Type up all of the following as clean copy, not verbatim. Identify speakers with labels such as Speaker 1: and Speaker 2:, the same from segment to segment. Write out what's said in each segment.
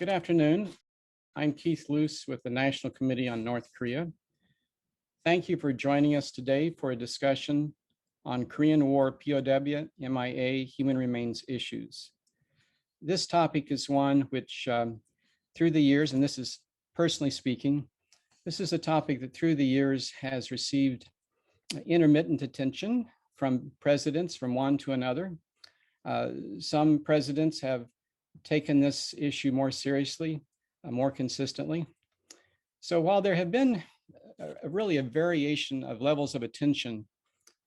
Speaker 1: Good afternoon. I'm Keith Luse with the National Committee on North Korea. Thank you for joining us today for a discussion on Korean War POW, MIA, human remains issues. This topic is one which through the years, and this is personally speaking, this is a topic that through the years has received intermittent attention from presidents from one to another. Some presidents have taken this issue more seriously, more consistently. So while there have been really a variation of levels of attention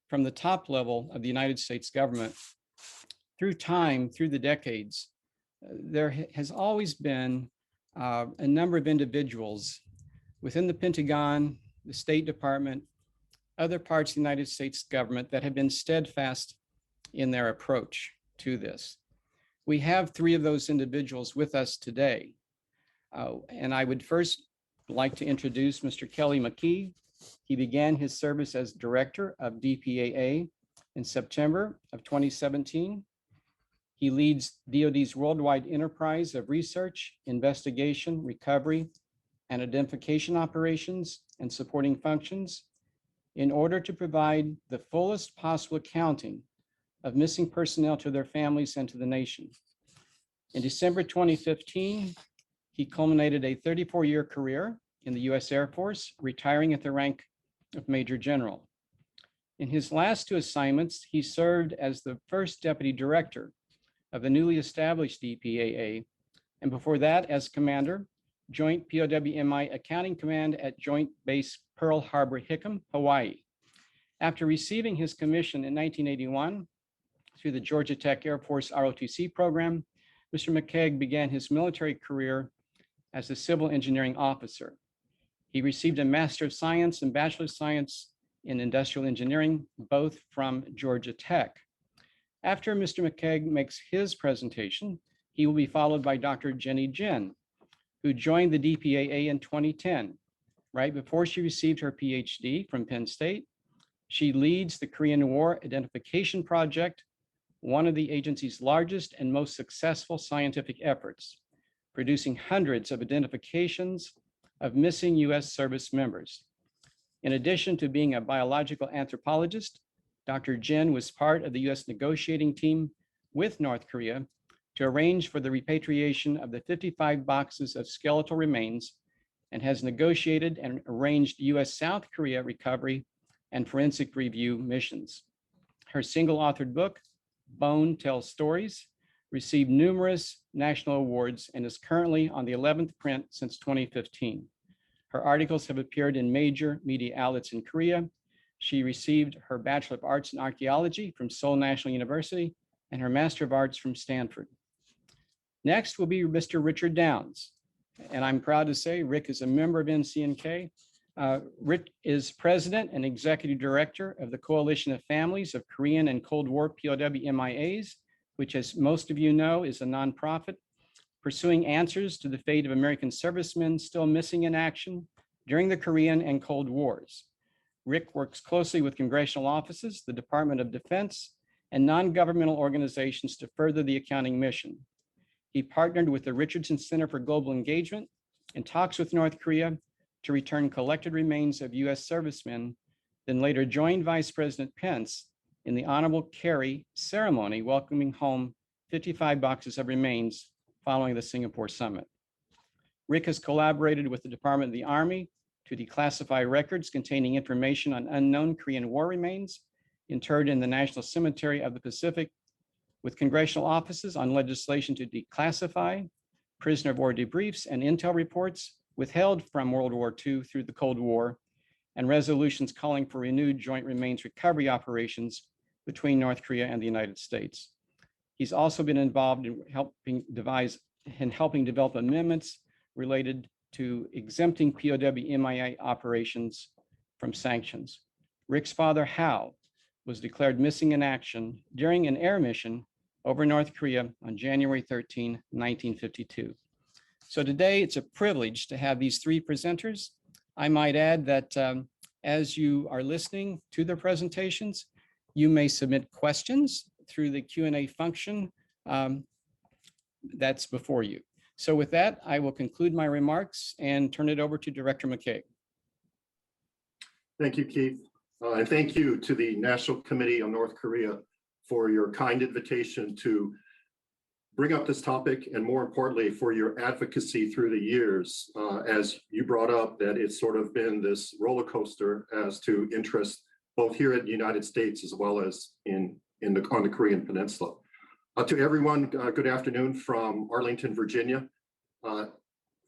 Speaker 1: from the top level of the United States government, through time, through the decades, there has always been a number of individuals within the Pentagon, the State Department, other parts of the United States government that have been steadfast in their approach to this. We have three of those individuals with us today. And I would first like to introduce Mr. Kelly McKeague. He began his service as director of DPAA in September of 2017. He leads DoD's worldwide enterprise of research, investigation, recovery, and identification operations and supporting functions in order to provide the fullest possible accounting of missing personnel to their families and to the nation. In December 2015, he culminated a 34-year career in the U.S. Air Force, retiring at the rank of Major General. In his last two assignments, he served as the first deputy director of the newly established DPAA, and before that as commander, Joint POW-MI Accounting Command at Joint Base Pearl Harbor, Hickam, Hawaii. After receiving his commission in 1981 through the Georgia Tech Air Force ROTC program, Mr. McKeague began his military career as a civil engineering officer. He received a Master of Science and Bachelor of Science in Industrial Engineering, both from Georgia Tech. After Mr. McKeague makes his presentation, he will be followed by Dr. Jennie Jin, who joined the DPAA in 2010. Right before she received her PhD from Penn State, she leads the Korean War Identification Project, one of the agency's largest and most successful scientific efforts, producing hundreds of identifications of missing U.S. service members. In addition to being a biological anthropologist, Dr. Jin was part of the U.S. negotiating team with North Korea to arrange for the repatriation of the 55 boxes of skeletal remains and has negotiated and arranged U.S. South Korea recovery and forensic review missions. Her single-authored book, Bone Tells Stories, received numerous national awards and is currently on the 11th print since 2015. Her articles have appeared in major media outlets in Korea. She received her Bachelor of Arts in Archaeology from Seoul National University and her Master of Arts from Stanford. Next will be Mr. Richard Downs. And I'm proud to say Rick is a member of NCNK. Rick is president and executive director of the Coalition of Families of Korean and Cold War POW MIAs, which, as most of you know, is a nonprofit pursuing answers to the fate of American servicemen still missing in action during the Korean and Cold Wars. Rick works closely with congressional offices, the Department of Defense, and non-governmental organizations to further the accounting mission. He partnered with the Richardson Center for Global Engagement in talks with North Korea to return collected remains of U.S. servicemen, then later joined Vice President Pence in the Honorable Carry ceremony welcoming home 55 boxes of remains following the Singapore summit. Rick has collaborated with the Department of the Army to declassify records containing information on unknown Korean War remains interred in the National Cemetery of the Pacific, with congressional offices on legislation to declassify prisoner of war debriefs and intel reports withheld from World War II through the Cold War, and resolutions calling for renewed joint remains recovery operations between North Korea and the United States. He's also been involved in helping develop amendments related to exempting POW MIA operations from sanctions. Rick's father, Hal, was declared missing in action during an air mission over North Korea on January 13, 1952. So today it's a privilege to have these three presenters. I might add that as you are listening to their presentations, you may submit questions through the Q&A function that's before you. So with that, I will conclude my remarks and turn it over to Director McKeague.
Speaker 2: Thank you, Keith. And thank you to the National Committee on North Korea for your kind invitation to bring up this topic, and more importantly, for your advocacy through the years. As you brought up, that it's sort of been this roller coaster as to interest both here in the United States as well as on the Korean Peninsula. To everyone, good afternoon from Arlington, Virginia.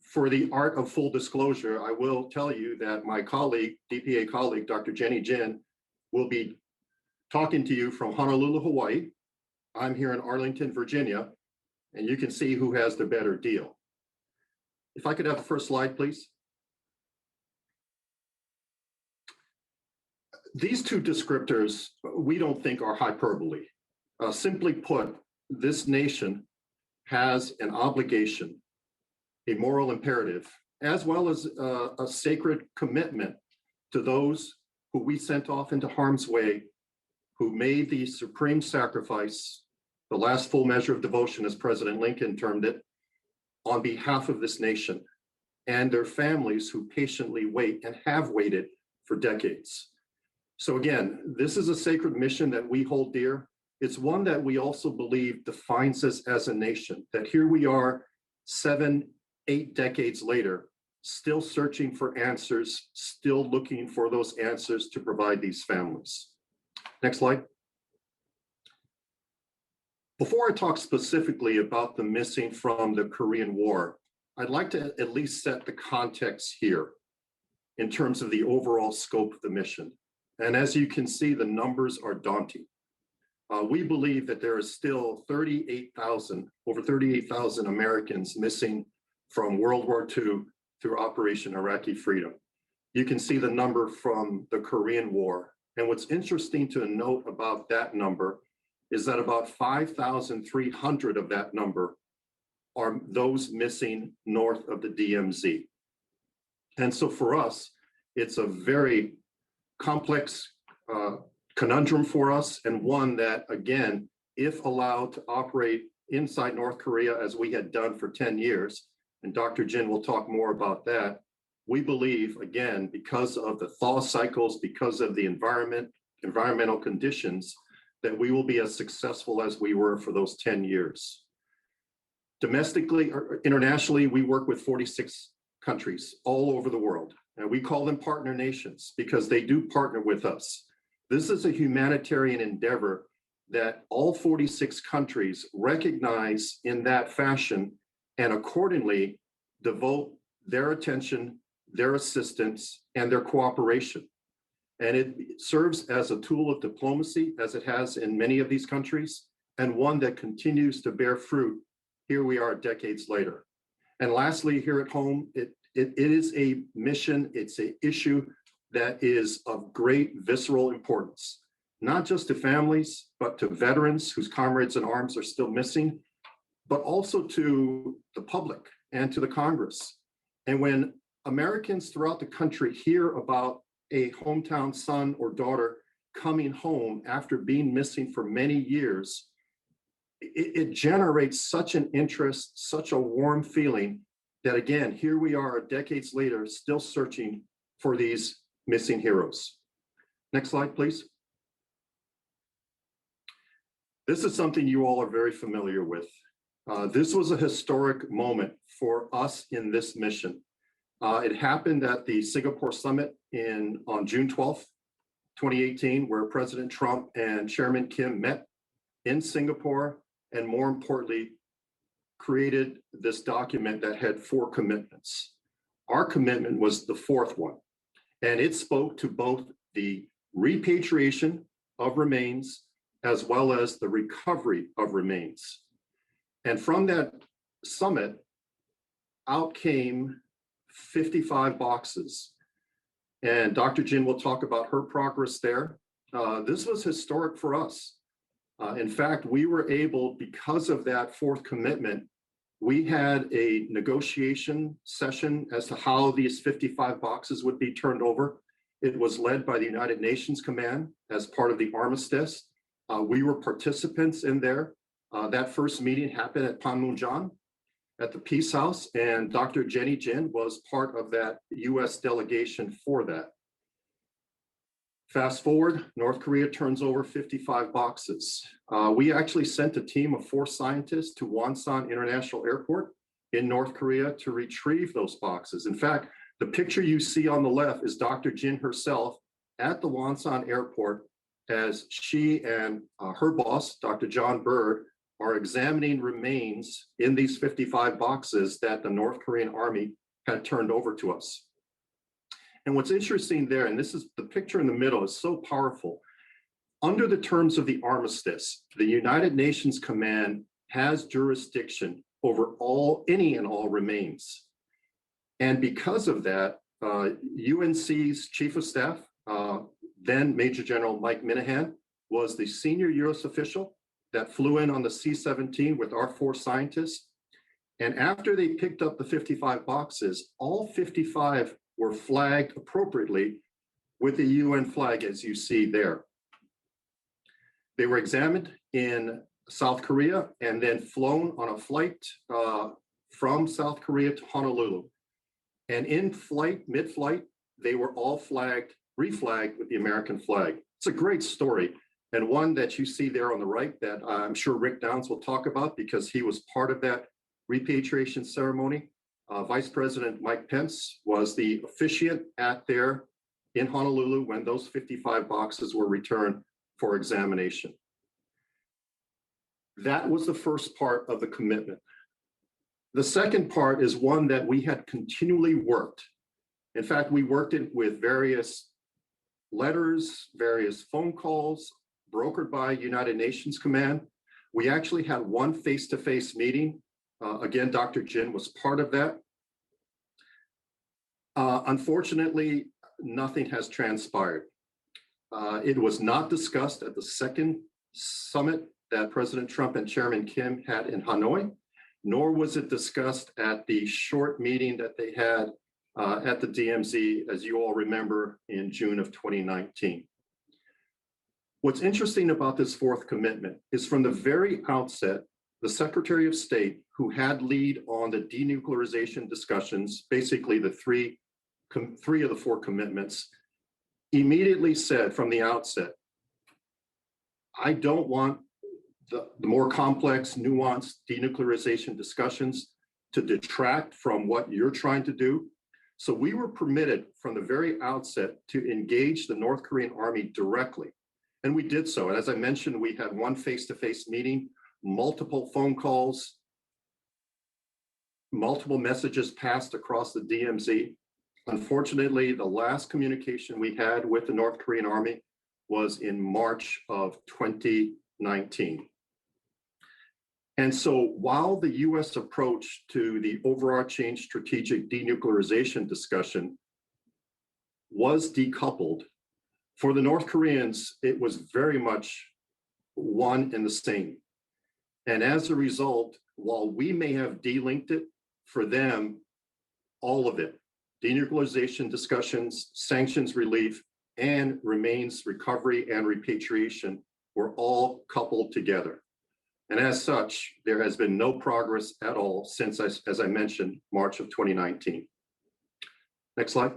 Speaker 2: For the art of full disclosure, I will tell you that my colleague, DPA colleague, Dr. Jennie Jin, will be talking to you from Honolulu, Hawaii. I'm here in Arlington, Virginia, and you can see who has the better deal. If I could have the first slide, please. These two descriptors, we don't think are hyperbole. Simply put, this nation has an obligation, a moral imperative, as well as a sacred commitment to those who we sent off into harm's way, who made the supreme sacrifice, the last full measure of devotion, as President Lincoln termed it, on behalf of this nation, and their families who patiently wait and have waited for decades. So again, this is a sacred mission that we hold dear. It's one that we also believe defines us as a nation, that here we are 7, 8 decades later, still searching for answers, still looking for those answers to provide these families. Next slide. Before I talk specifically about the missing from the Korean War, I'd like to at least set the context here in terms of the overall scope of the mission. And as you can see, the numbers are daunting. We believe that there is still over 38,000 Americans missing from World War II through Operation Iraqi Freedom. You can see the number from the Korean War. And what's interesting to note about that number is that about 5,300 of that number are those missing north of the DMZ. And so for us, it's a very complex conundrum for us, and one that, again, if allowed to operate inside North Korea as we had done for 10 years, and Dr. Jin will talk more about that, we believe, again, because of the thaw cycles, because of the environmental conditions, that we will be as successful as we were for those 10 years. Domestically or internationally, we work with 46 countries all over the world, and we call them partner nations because they do partner with us. This is a humanitarian endeavor that all 46 countries recognize in that fashion and accordingly devote their attention, their assistance, and their cooperation. And it serves as a tool of diplomacy, as it has in many of these countries, and one that continues to bear fruit. Here we are decades later. And lastly, here at home, it is a mission, it's an issue that is of great visceral importance, not just to families, but to veterans whose comrades in arms are still missing, but also to the public and to the Congress. And when Americans throughout the country hear about a hometown son or daughter coming home after being missing for many years, it generates such an interest, such a warm feeling that, again, here we are decades later, still searching for these missing heroes. Next slide, please. This is something you all are very familiar with. This was a historic moment for us in this mission. It happened at the Singapore Summit on June 12th, 2018, where President Trump and Chairman Kim met in Singapore, and more importantly, created this document that had 4 commitments. Our commitment was the 4th one, and it spoke to both the repatriation of remains as well as the recovery of remains. And from that summit, out came 55 boxes. And Dr. Jin will talk about her progress there. This was historic for us. In fact, we were able, because of that 4th commitment, we had a negotiation session as to how these 55 boxes would be turned over. It was led by the United Nations Command as part of the armistice. We were participants in there. That first meeting happened at Panmunjom. at the Peace House, and Dr. Jennie Jin was part of that US delegation for that. Fast forward, North Korea turns over 55 boxes. We actually sent a team of 4 scientists to Wonsan International Airport in North Korea to retrieve those boxes. In fact, the picture you see on the left is Dr. Jin herself at the Wonsan Airport as she and her boss, Dr. John Bird, are examining remains in these 55 boxes that the North Korean Army had turned over to us. And what's interesting there, and this is the picture in the middle, is so powerful. Under the terms of the armistice, the United Nations Command has jurisdiction over any and all remains. And because of that, UNC's Chief of Staff, then Major General Mike Minahan, was the senior U.S. official that flew in on the C-17 with our 4 scientists. And after they picked up the 55 boxes, all 55 were flagged appropriately with the UN flag, as you see there. They were examined in South Korea and then flown on a flight from South Korea to Honolulu. And in flight, mid-flight, they were all reflagged with the American flag. It's a great story, and one that you see there on the right that I'm sure Rick Downs will talk about because he was part of that repatriation ceremony. Vice President Mike Pence was the officiant there in Honolulu when those 55 boxes were returned for examination. That was the first part of the commitment. The second part is one that we had continually worked. In fact, we worked it with various letters, various phone calls, brokered by United Nations Command. We actually had one face-to-face meeting. Again, Dr. Jin was part of that. Unfortunately, nothing has transpired. It was not discussed at the second summit that President Trump and Chairman Kim had in Hanoi, nor was it discussed at the short meeting that they had at the DMZ, as you all remember, in June of 2019. What's interesting about this fourth commitment is from the very outset, the Secretary of State, who had lead on the denuclearization discussions, basically the three of the 4 commitments, immediately said from the outset, I don't want the more complex, nuanced denuclearization discussions to detract from what you're trying to do. So we were permitted from the very outset to engage the North Korean Army directly. And we did so. And as I mentioned, we had one face-to-face meeting, multiple phone calls, multiple messages passed across the DMZ. Unfortunately, the last communication we had with the North Korean Army was in March of 2019. And so while the US approach to the overarching strategic denuclearization discussion was decoupled, for the North Koreans, it was very much one and the same. And as a result, while we may have delinked it, for them, all of it, denuclearization discussions, sanctions relief, and remains recovery and repatriation were all coupled together. And as such, there has been no progress at all since, as I mentioned, March of 2019. Next slide.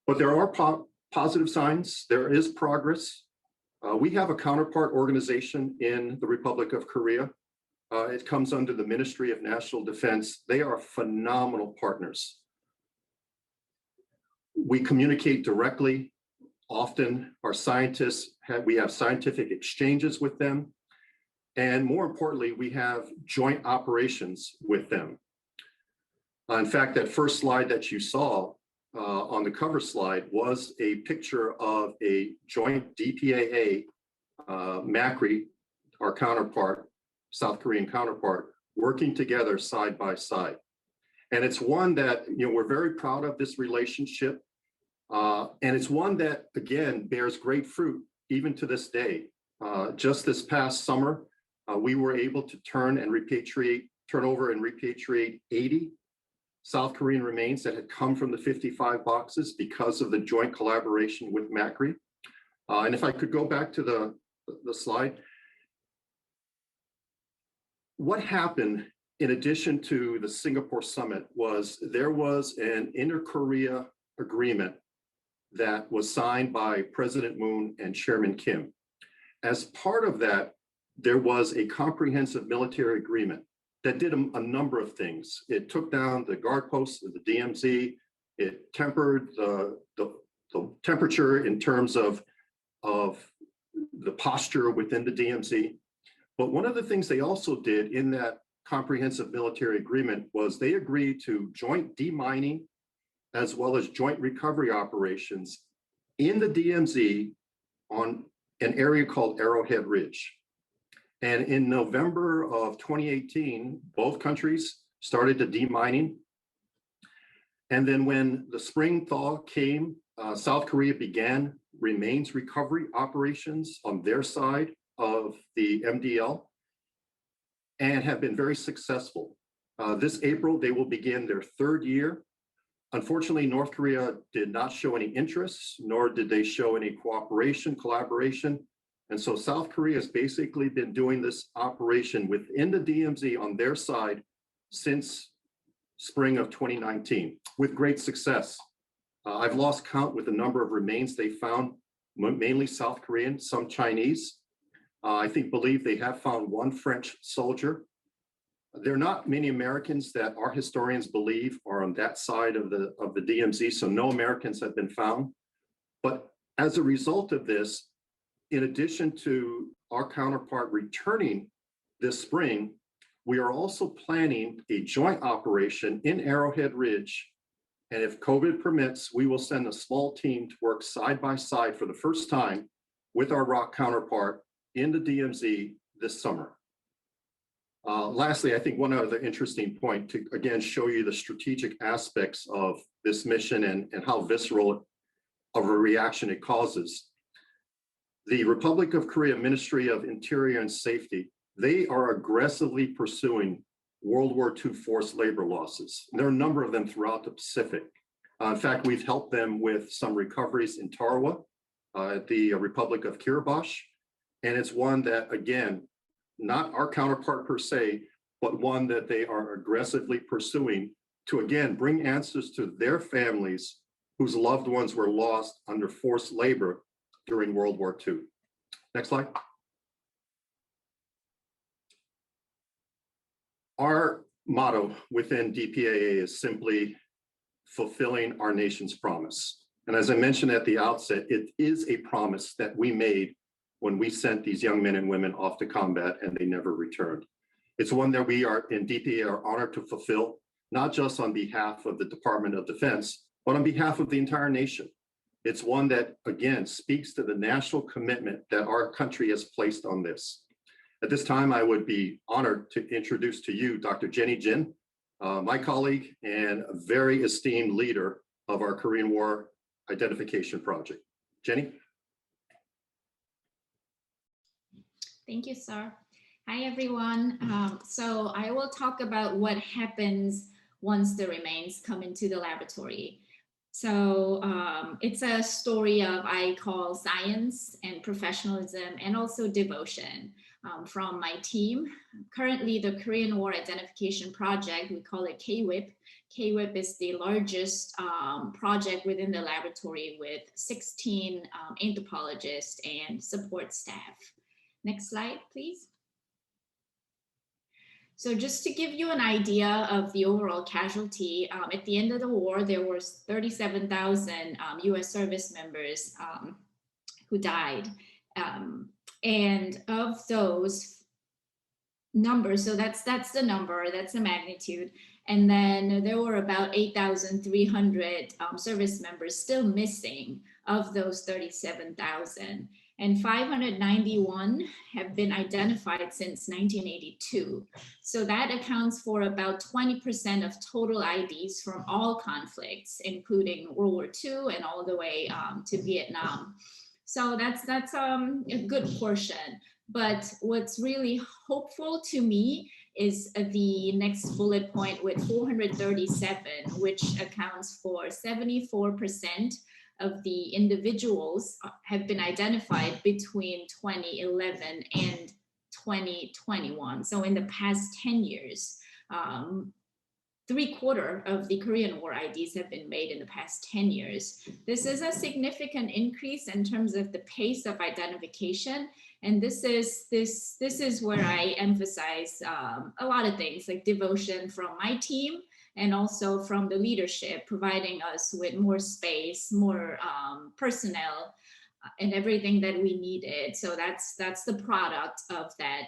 Speaker 2: But there are positive signs. There is progress. We have a counterpart organization in the Republic of Korea. It comes under the Ministry of National Defense. They are phenomenal partners. We communicate directly. Often our scientists, we have scientific exchanges with them. And more importantly, we have joint operations with them. In fact, that first slide that you saw on the cover slide was a picture of a joint DPAA, MACRI, our counterpart, South Korean counterpart, working together side by side. And it's one that, we're very proud of this relationship. And it's one that, again, bears great fruit even to this day. Just this past summer, we were able to turn over and repatriate 80 South Korean remains that had come from the 55 boxes because of the joint collaboration with MACRI. And if I could go back to the slide. what happened in addition to the Singapore summit was there was an inter-Korea agreement that was signed by President Moon and Chairman Kim. As part of that, there was a comprehensive military agreement that did a number of things. It took down the guard posts of the DMZ. It tempered the temperature in terms of the posture within the DMZ. But one of the things they also did in that comprehensive military agreement was they agreed to joint demining as well as joint recovery operations in the DMZ on an area called Arrowhead Ridge. And in November of 2018, both countries started the demining. And then when the spring thaw came, South Korea began remains recovery operations on their side of the MDL and have been very successful. This April, they will begin their third year. Unfortunately, North Korea did not show any interest, nor did they show any cooperation, collaboration. And so South Korea has basically been doing this operation within the DMZ on their side since spring of 2019 with great success. I've lost count with the number of remains they found, mainly South Korean, some Chinese. I believe they have found one French soldier. There are not many Americans that our historians believe are on that side of the DMZ, so no Americans have been found. But as a result of this, in addition to our counterpart returning this spring, we are also planning a joint operation in Arrowhead Ridge. And if COVID permits, we will send a small team to work side by side for the first time with our ROC counterpart in the DMZ this summer. Lastly, I think one other interesting point to, again, show you the strategic aspects of this mission and how visceral of a reaction it causes. The Republic of Korea Ministry of Interior and Safety, they are aggressively pursuing World War II forced labor losses. And there are a number of them throughout the Pacific. In fact, we've helped them with some recoveries in Tarawa, the Republic of Kiribati. And it's one that, again, not our counterpart per se, but one that they are aggressively pursuing to, again, bring answers to their families whose loved ones were lost under forced labor during World War II. Next slide. Our motto within DPAA is simply fulfilling our nation's promise. And as I mentioned at the outset, it is a promise that we made when we sent these young men and women off to combat and they never returned. It's one that we are in DPA are honored to fulfill, not just on behalf of the Department of Defense, but on behalf of the entire nation. It's one that, again, speaks to the national commitment that our country has placed on this. At this time, I would be honored to introduce to you Dr. Jennie Jin, my colleague and a very esteemed leader of our Korean War Identification Project. Jennie?
Speaker 3: Thank you, sir. Hi, everyone. So I will talk about what happens once the remains come into the laboratory. So it's a story of, I call, science and professionalism and also devotion from my team. Currently, the Korean War Identification Project, we call it KWIP. KWIP is the largest project within the laboratory with 16 anthropologists and support staff. Next slide, please. So just to give you an idea of the overall casualty, at the end of the war, there were 37,000 US service members who died. And of those numbers, so that's the number, that's the magnitude. And then there were about 8,300 service members still missing of those 37,000. And 591 have been identified since 1982. So that accounts for about 20% of total IDs from all conflicts, including World War II and all the way to Vietnam. So that's a good portion. But what's really hopeful to me is the next bullet point with 437, which accounts for 74% of the individuals have been identified between 2011 and 2021. So in the past 10 years, 3/4 of the Korean War IDs have been made in the past 10 years. This is a significant increase in terms of the pace of identification. And this is where I emphasize a lot of things like devotion from my team and also from the leadership, providing us with more space, more personnel, and everything that we needed. So that's the product of that.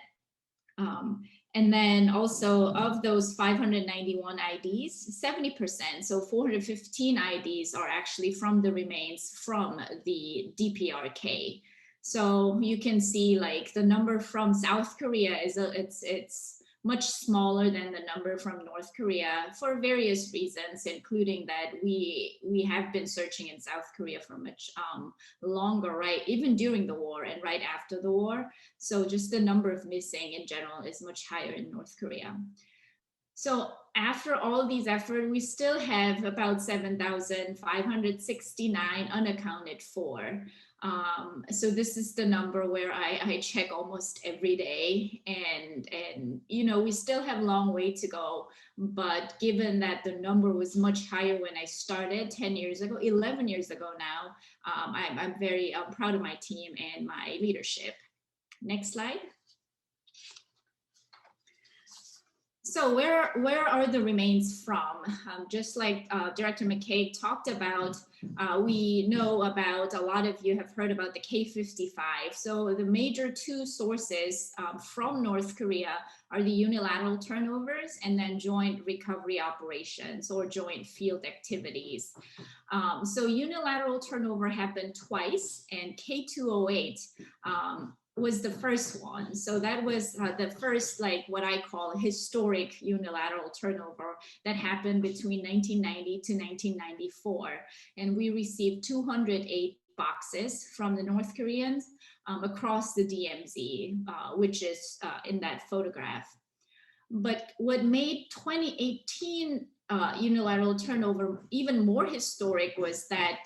Speaker 3: And then also of those 591 IDs, 70%, so 415 IDs are actually from the remains from the DPRK. So you can see like the number from South Korea it's much smaller than the number from North Korea for various reasons, including that we have been searching in South Korea for much longer, right? Even during the war and right after the war. So just the number of missing in general is much higher in North Korea. So after all these efforts, we still have about 7,569 unaccounted for. So this is the number where I check almost every day, and you know, we still have a long way to go, but given that the number was much higher when I started 10 years ago, 11 years ago now, I'm very proud of my team and my leadership. Next slide. So where are the remains from? Just like Director McKeague talked about, we know about, a lot of you have heard about the K-55. So the major two sources from North Korea are the unilateral turnovers and then joint recovery operations or joint field activities. So unilateral turnover happened twice, and K-208 was the first one. So that was the first, like what I call historic unilateral turnover that happened between 1990 to 1994. And we received 208 boxes from the North Koreans across the DMZ, which is in that photograph. But what made 2018 unilateral turnover even more historic was that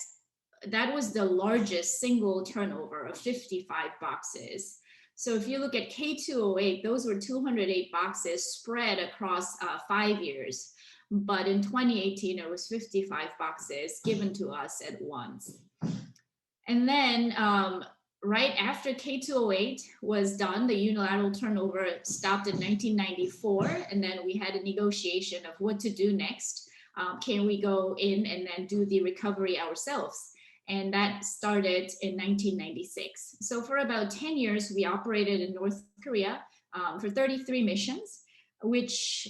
Speaker 3: that was the largest single turnover of 55 boxes. So if you look at K208, those were 208 boxes spread across 5 years. But in 2018, it was 55 boxes given to us at once. And then right after K208 was done, the unilateral turnover stopped in 1994. And then we had a negotiation of what to do next. Can we go in and then do the recovery ourselves? And that started in 1996. So for about 10 years, we operated in North Korea for 33 missions, which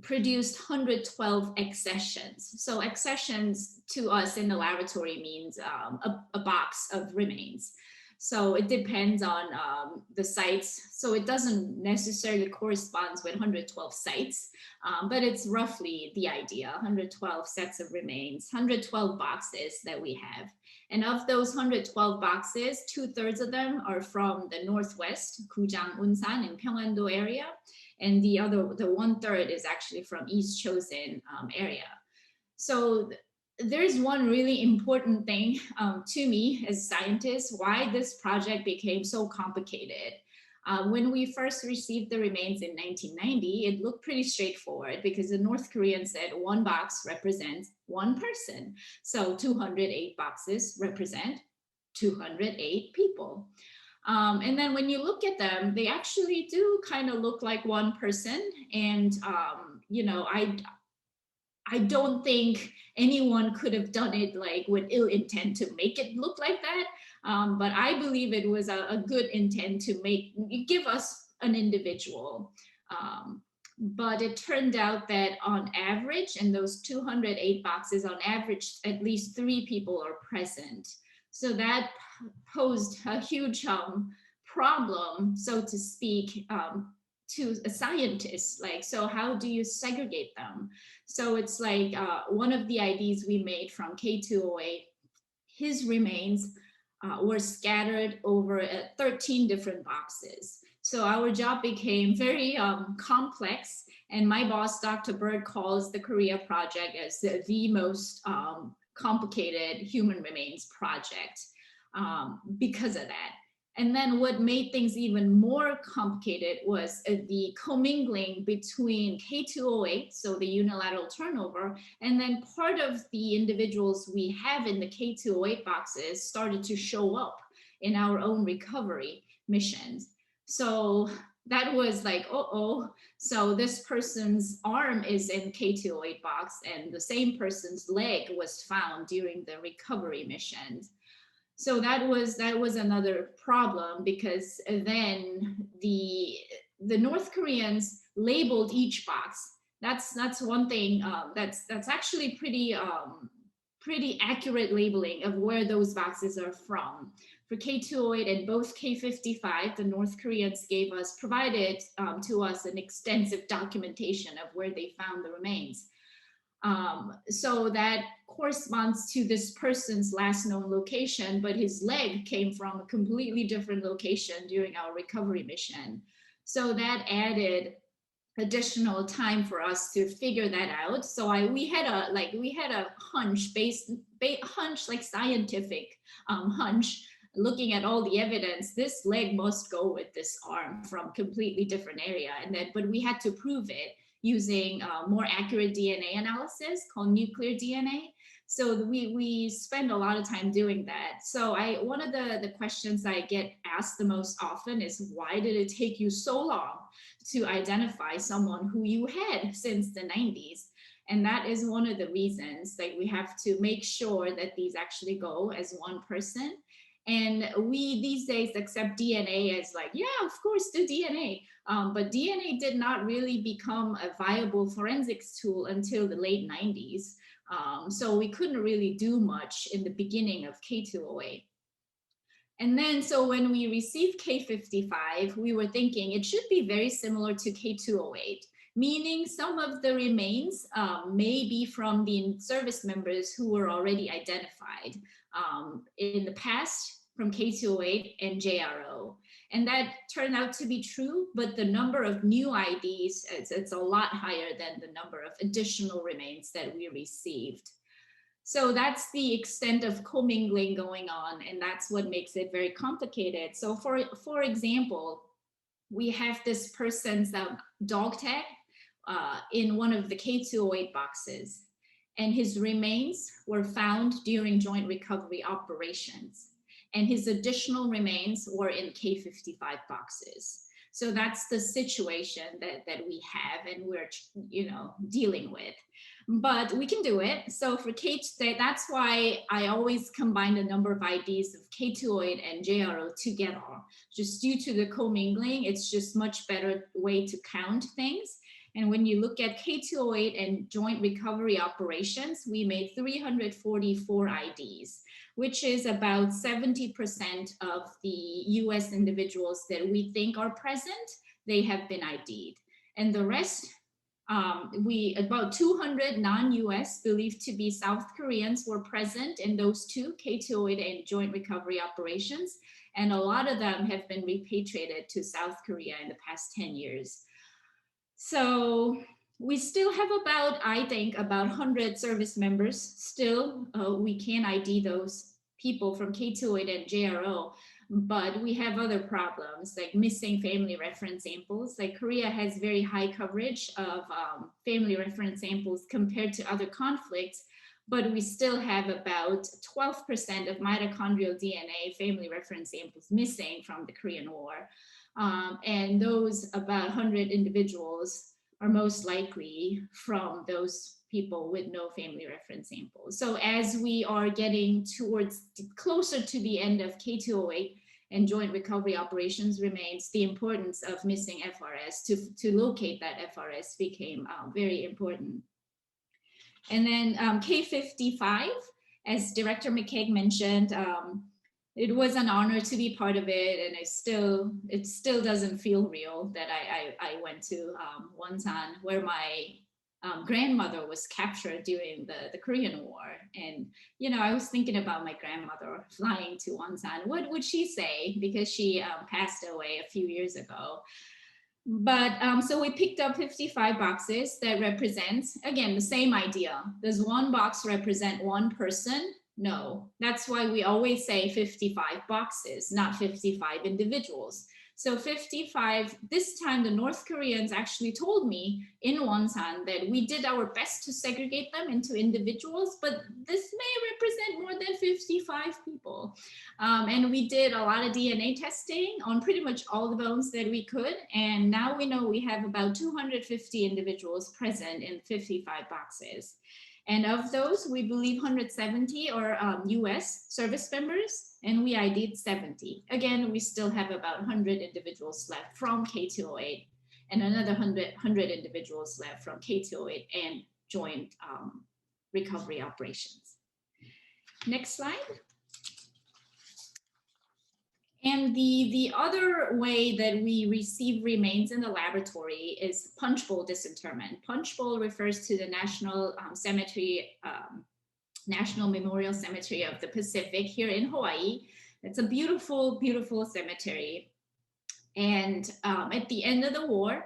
Speaker 3: produced 112 accessions. So accessions to us in the laboratory means a box of remains. So it depends on the sites. So it doesn't necessarily correspond with 112 sites, but it's roughly the idea, 112 sets of remains, 112 boxes that we have. And of those 112 boxes, 2/3 of them are from the Northwest, Gujang, Unsan, and Pyeongwon-do area. And the 1/3 is actually from East Chosin area. So there's one really important thing to me as a scientist, why this project became so complicated. When we first received the remains in 1990, it looked pretty straightforward because the North Koreans said one box represents one person. So 208 boxes represent 208 people. And then when you look at them, they actually do kind of look like one person. And, you know, I don't think anyone could have done it like with ill intent to make it look like that. But I believe it was a good intent to give us an individual. But it turned out that on average, in those 208 boxes, on average, at least 3 people are present. So that posed a huge problem, so to speak, to a scientist. Like, so how do you segregate them? So it's like one of the IDs we made from K208, his remains were scattered over 13 different boxes. So our job became very complex, and my boss, Dr. Bird, calls the Korea project as the most complicated human remains project because of that. And then what made things even more complicated was the commingling between K208, so the unilateral turnover, and then part of the individuals we have in the K208 boxes started to show up in our own recovery missions. So that was like, so this person's arm is in K208 box and the same person's leg was found during the recovery mission. So that was another problem, because then the North Koreans labeled each box. That's one thing that's actually pretty accurate labeling of where those boxes are from. For K208 and both K55, the North Koreans provided to us an extensive documentation of where they found the remains. So that corresponds to this person's last known location, but his leg came from a completely different location during our recovery mission. So that added additional time for us to figure that out. So we had a hunch, like scientific hunch, looking at all the evidence. This leg must go with this arm from completely different area, but we had to prove it using more accurate DNA analysis called nuclear DNA. So we spend a lot of time doing that. So one of the questions I get asked the most often is, why did it take you so long to identify someone who you had since the 90s? And that is one of the reasons that we have to make sure that these actually go as one person. And we these days accept DNA as like, yeah, of course, do DNA. But DNA did not really become a viable forensics tool until the late 90s. So we couldn't really do much in the beginning of K208. And then, so when we received K55, we were thinking it should be very similar to K208, meaning some of the remains may be from the service members who were already identified in the past from K208 and JRO. And that turned out to be true, but the number of new IDs, it's a lot higher than the number of additional remains that we received. So that's the extent of commingling going on, and that's what makes it very complicated. So for example, we have this person's dog tag in one of the K208 boxes, and his remains were found during joint recovery operations, and his additional remains were in K55 boxes. So that's the situation that we have and we're dealing with. But we can do it. So for that's why I always combine the number of IDs of K208 and JRO together. Just due to the commingling, it's just much better way to count things. And when you look at K208 and joint recovery operations, we made 344 IDs, which is about 70% of the US individuals that we think are present, they have been ID'd. And the rest, about 200 non-US believed to be South Koreans were present in those two, K208 and joint recovery operations. And a lot of them have been repatriated to South Korea in the past 10 years. So we still have I think about 100 service members still. We can ID those people from K208 and JRO, but we have other problems like missing family reference samples. Like Korea has very high coverage of family reference samples compared to other conflicts, but we still have about 12% of mitochondrial DNA family reference samples missing from the Korean War. And those about 100 individuals are most likely from those people with no family reference samples. So as we are getting closer to the end of K208 and joint recovery operations remains, the importance of missing FRS to locate that FRS became very important. And then K55, as Director McKeague mentioned, it was an honor to be part of it, and it still doesn't feel real that I went to Wonsan, where my grandmother was captured during the Korean War. And I was thinking about my grandmother flying to Wonsan. What would she say? Because she passed away a few years ago. But so we picked up 55 boxes that represents, again, the same idea. Does one box represent one person No, that's why we always say 55 boxes, not 55 individuals. So 55, this time the North Koreans actually told me in Wonsan that we did our best to segregate them into individuals, but this may represent more than 55 people. And we did a lot of DNA testing on pretty much all the bones that we could. And now we know we have about 250 individuals present in 55 boxes. And of those, we believe 170 are US service members, and we ID'd 70. Again, we still have about 100 individuals left from K208 and another 100 individuals left from K208 and joint recovery operations. Next slide. And the other way that we receive remains in the laboratory is Punchbowl Disinterment. Punchbowl refers to the National Cemetery, National Memorial Cemetery of the Pacific here in Hawaii. It's a beautiful, beautiful cemetery. And at the end of the war,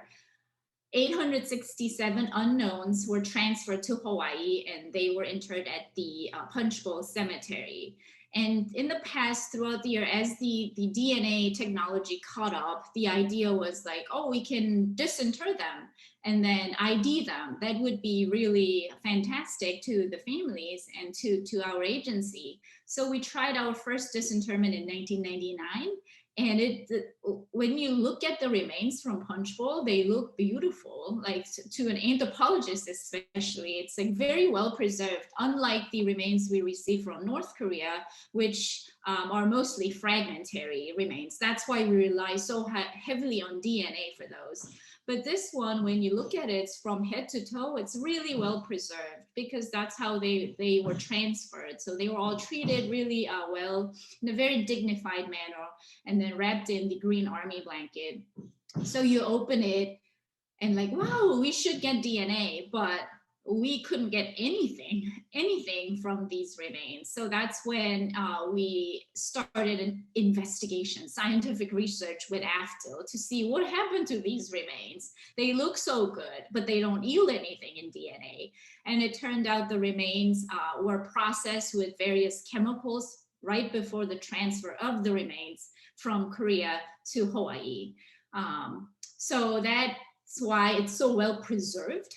Speaker 3: 867 unknowns were transferred to Hawaii, and they were interred at the Punchbowl Cemetery. And in the past, throughout the year, as the DNA technology caught up, the idea was like, oh, we can disinter them and then ID them. That would be really fantastic to the families and to our agency. So we tried our first disinterment in 1999. And when you look at the remains from Punchbowl, they look beautiful, like to an anthropologist especially. It's like very well preserved, unlike the remains we receive from North Korea, which are mostly fragmentary remains. That's why we rely so heavily on DNA for those. But this one, when you look at it from head to toe, it's really well preserved because that's how they were transferred. So they were all treated really well in a very dignified manner and then wrapped in the green army blanket. So you open it and like, wow, we should get DNA, but we couldn't get anything from these remains. So that's when we started an investigation, scientific research with AFTIL to see what happened to these remains. They look so good, but they don't yield anything in DNA. And it turned out the remains were processed with various chemicals right before the transfer of the remains from Korea to Hawaii. So that's why it's so well preserved.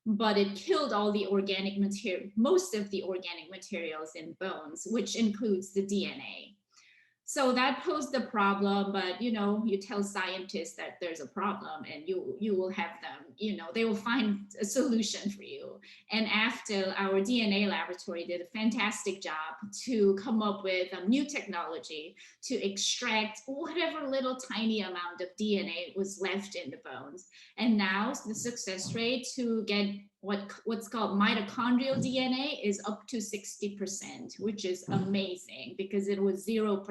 Speaker 3: But it killed all the organic material, most of the organic materials in bones, which includes the DNA. So that posed the problem, but you know, you tell scientists that there's a problem and you will have them, you know, they will find a solution for you. And after our DNA laboratory did a fantastic job to come up with a new technology to extract whatever little tiny amount of DNA was left in the bones. And now the success rate to get what's called mitochondrial DNA is up to 60%, which is amazing because it was 0%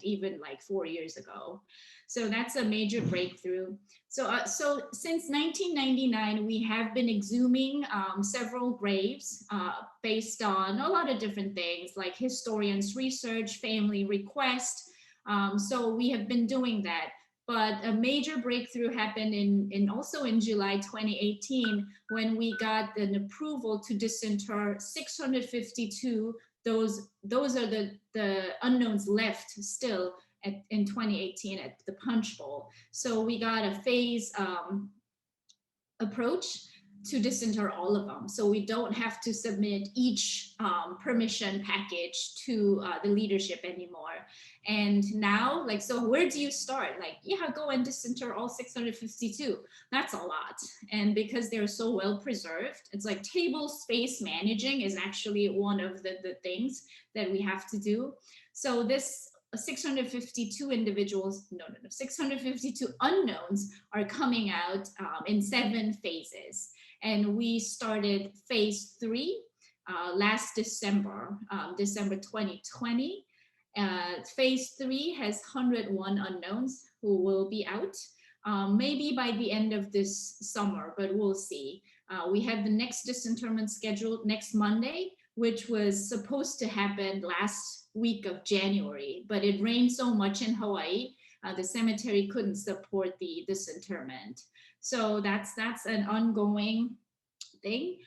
Speaker 3: even like 4 years ago. So that's a major breakthrough. So since 1999, we have been exhuming several graves based on a lot of different things like historians' research, family request. So we have been doing that. But a major breakthrough happened also in July 2018 when we got an approval to disinter 652. Those are the unknowns left still in 2018 at the Punchbowl. So we got a phase approach to disinter all of them. So we don't have to submit each permission package to the leadership anymore. And now, like, so where do you start? Like, yeah, go and disinter all 652. That's a lot. And because they're so well preserved, it's like table space managing is actually one of the things that we have to do. So this 652 individuals, 652 unknowns are coming out in 7 phases. And we started phase 3 last December, December 2020. Phase 3 has 101 unknowns who will be out, maybe by the end of this summer, but we'll see. We have the next disinterment scheduled next Monday, which was supposed to happen last week of January, but it rained so much in Hawaii, the cemetery couldn't support the disinterment. So that's an ongoing thing.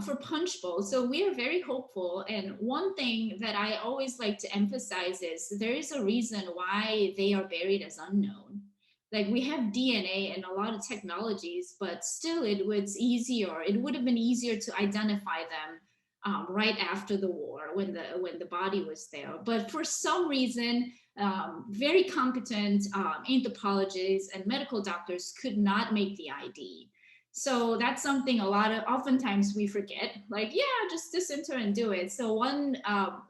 Speaker 3: for Punchbowl. So we are very hopeful. And one thing that I always like to emphasize is there is a reason why they are buried as unknown. Like we have DNA and a lot of technologies, but still it was easier. It would have been easier to identify them right after the war when the body was there. But for some reason, very competent anthropologists and medical doctors could not make the ID. So that's something oftentimes we forget, like, yeah, just disinter and do it. So one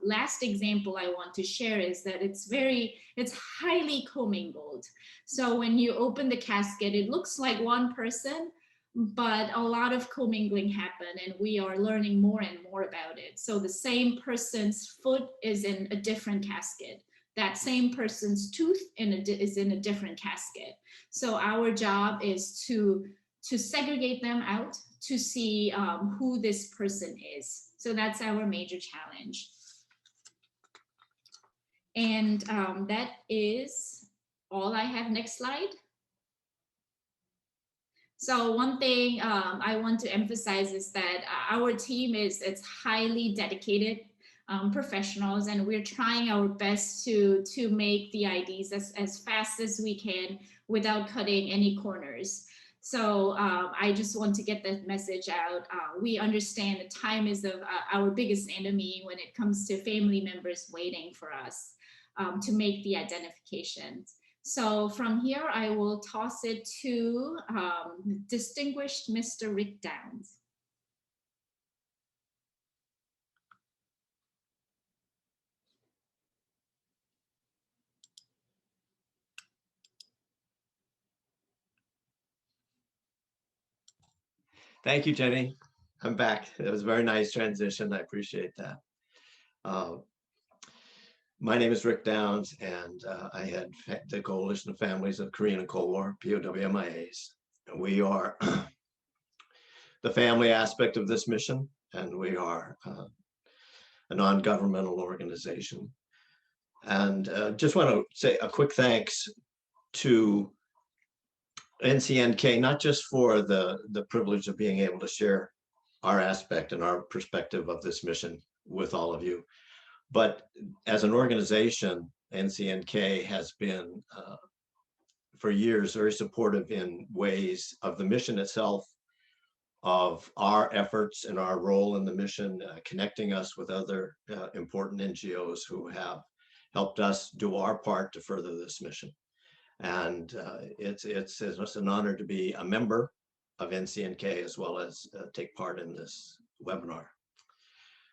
Speaker 3: last example I want to share is that it's highly commingled. So when you open the casket, it looks like one person, but a lot of commingling happen, and we are learning more and more about it. So the same person's foot is in a different casket. That same person's tooth is in a different casket. So our job is to segregate them out to see who this person is. So that's our major challenge. And that is all I have. Next slide. So one thing I want to emphasize is that our team it's highly dedicated professionals, and we're trying our best to make the IDs as fast as we can without cutting any corners. So I just want to get that message out. We understand that time is our biggest enemy when it comes to family members waiting for us to make the identifications. So from here, I will toss it to distinguished Mr. Rick Downs.
Speaker 4: Thank you, Jenny. I'm back. It was a very nice transition. I appreciate that. My name is Rick Downs, and I head the Coalition of Families of Korean and Cold War POW/MIAs. We are the family aspect of this mission, and we are a non-governmental organization. And just want to say a quick thanks to NCNK, not just for the privilege of being able to share our aspect and our perspective of this mission with all of you, but as an organization, NCNK has been for years very supportive in ways of the mission itself, of our efforts and our role in the mission, connecting us with other important NGOs who have helped us do our part to further this mission. And it's an honor to be a member of NCNK as well as take part in this webinar.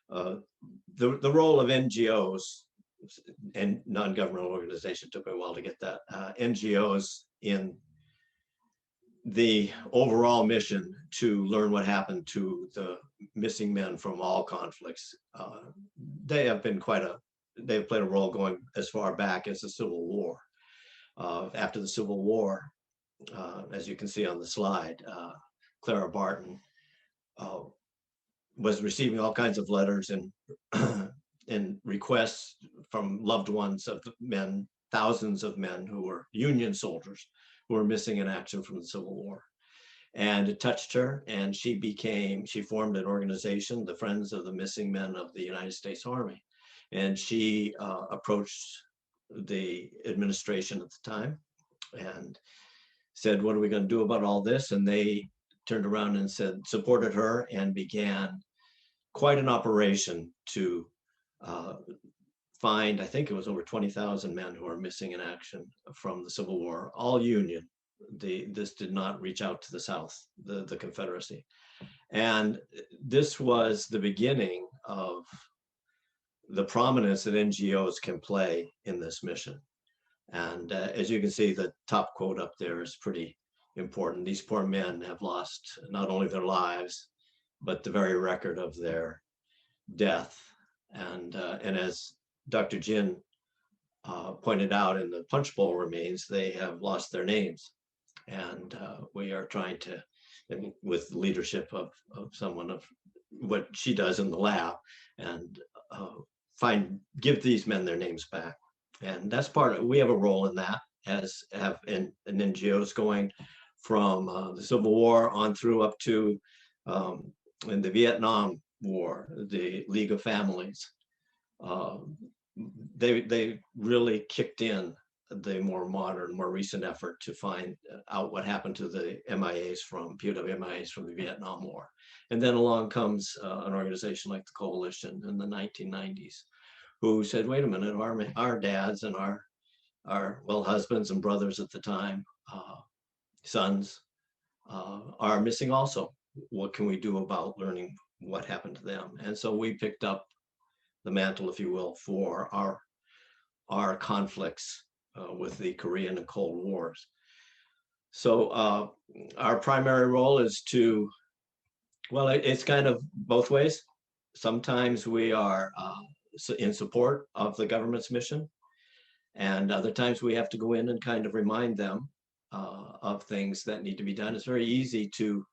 Speaker 4: The role of NGOs and non-governmental organizations, took me a while to get that, NGOs in the overall mission to learn what happened to the missing men from all conflicts. They have been they've played a role going as far back as the Civil War. After the Civil War, as you can see on the slide, Clara Barton was receiving all kinds of letters and requests from loved ones of men, thousands of men who were Union soldiers who were missing in action from the Civil War. And it touched her, and she formed an organization, the Friends of the Missing Men of the United States Army. And she approached the administration at the time and said, what are we going to do about all this? And they turned around and supported her, and began quite an operation to find, I think it was over 20,000 men who are missing in action from the Civil War, all Union. This did not reach out to the South, the Confederacy. And this was the beginning of the prominence that NGOs can play in this mission. And as you can see, the top quote up there is pretty important. These poor men have lost not only their lives, but the very record of their death. And as Dr. Jin pointed out in the Punchbowl remains, they have lost their names. And we are trying to, with leadership of someone of what she does in the lab, and give these men their names back. And that's we have a role in that, as have in NGOs going from the Civil War on through up to in the Vietnam War, the League of Families, they really kicked in the more modern, more recent effort to find out what happened to the MIAs from POW MIAs from the Vietnam War. And then along comes an organization like the Coalition in the 1990s, who said, wait a minute, our dads and our well, husbands and brothers at the time, sons, are missing also. What can we do about learning what happened to them? And so we picked up the mantle, if you will, for our conflicts with the Korean and Cold Wars. So our primary role is to, well, it's kind of both ways. Sometimes we are in support of the government's mission, and other times we have to go in and kind of remind them of things that need to be done. It's very easy to,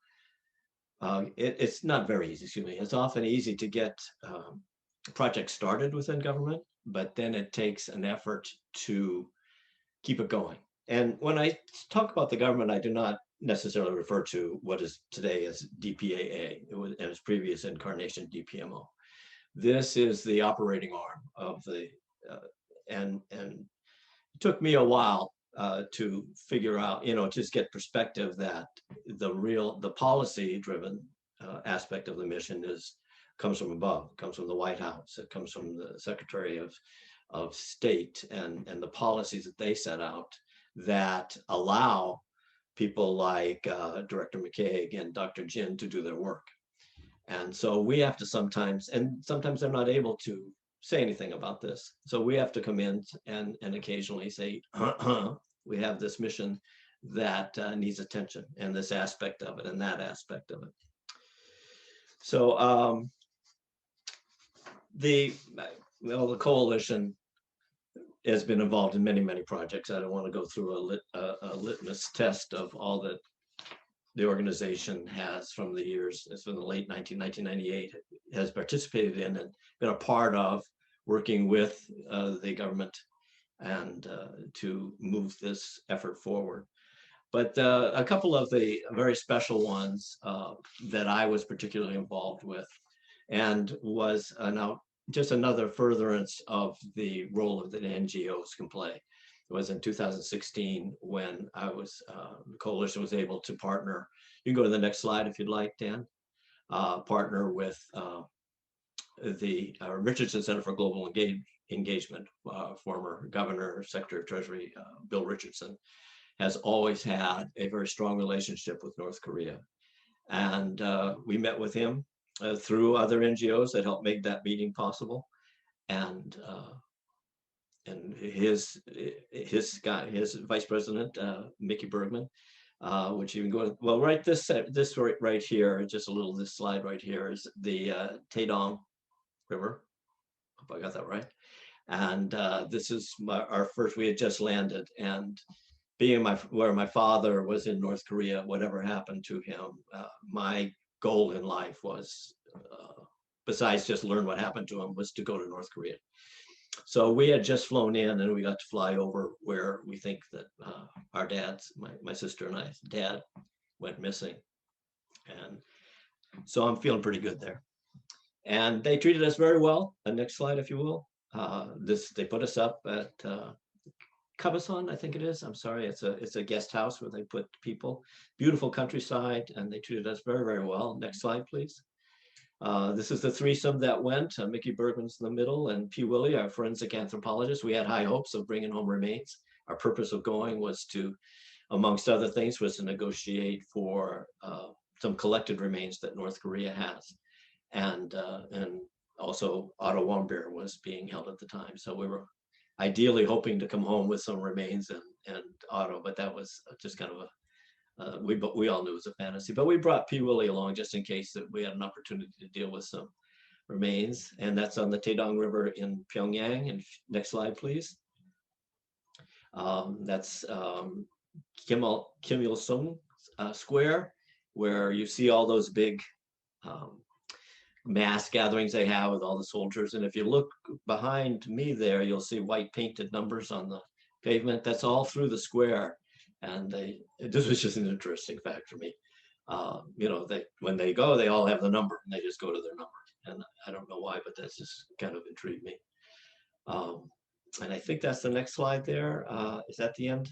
Speaker 4: it's not very easy, excuse me, it's often easy to get projects started within government, but then it takes an effort to keep it going. And when I talk about the government, I do not necessarily refer to what is today as DPAA, and its previous incarnation, DPMO. This is the operating arm of the, and it took me a while to figure out, just get perspective that the policy-driven aspect of the mission comes from above, comes from the White House, it comes from the Secretary of State and the policies that they set out that allow people like Director McKeague and Dr. Jin to do their work. And so we have to sometimes they're not able to say anything about this. So we have to come in and occasionally say, we have this mission that needs attention, and this aspect of it and that aspect of it. So the coalition has been involved in many, many projects. I don't want to go through a litmus test of all that the organization has from the years, it's from the late 1998, has participated in and been a part of working with the government and to move this effort forward. But a couple of the very special ones that I was particularly involved with, and was now just another furtherance of the role that NGOs can play. It was in 2016 when the coalition was able to partner. You can go to the next slide if you'd like, Dan. Partner with the Richardson Center for Global Engagement. Former Governor, Secretary of Treasury, Bill Richardson, has always had a very strong relationship with North Korea. And we met with him through other NGOs that helped make that meeting possible. And his vice president, Mickey Bergman, which you can go, well, this right here, just a little, this slide right here is the Taedong River. Hope I got that right. And this is our first, we had just landed, and being where my father was in North Korea, whatever happened to him, my goal in life was, besides just learn what happened to him, was to go to North Korea. So we had just flown in, and we got to fly over where we think that our dads, my sister and I's dad, went missing. And so I'm feeling pretty good there. And they treated us very well. Next slide, if you will. They put us up at Kabasan, I think it is. I'm sorry, it's a guest house where they put people. Beautiful countryside, and they treated us very, very well. Next slide, please. This is the threesome that went. Mickey Bergman's in the middle, and P. Willie, our forensic anthropologist. We had high hopes of bringing home remains. Our purpose of going was to, amongst other things, was to negotiate for some collected remains that North Korea has. And also Otto Warmbier was being held at the time. So we were ideally hoping to come home with some remains and Otto, but that was just kind of we all knew it was a fantasy. But we brought P. Willie along just in case that we had an opportunity to deal with some remains. And that's on the Taedong River in Pyongyang. And next slide, please. That's Kim Il-sung Square, where you see all those big mass gatherings they have with all the soldiers. And if you look behind me there, you'll see white painted numbers on the pavement. That's all through the square. And this was just an interesting fact for me. You know, when they go, they all have the number and they just go to their number. And I don't know why, but that's just kind of intrigued me. And I think that's the next slide there. Is that the end,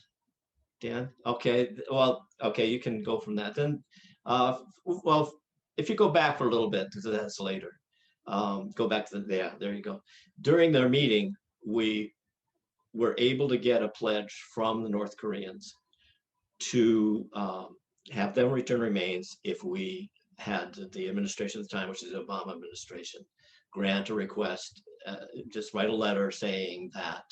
Speaker 4: Dan? Okay, well, okay, you can go from that. Then, well, if you go back for a little bit, because that's later. Go back to the, yeah, there you go. During their meeting, we were able to get a pledge from the North Koreans to have them return remains if we had the administration at the time, which is the Obama administration, grant a request, just write a letter saying that,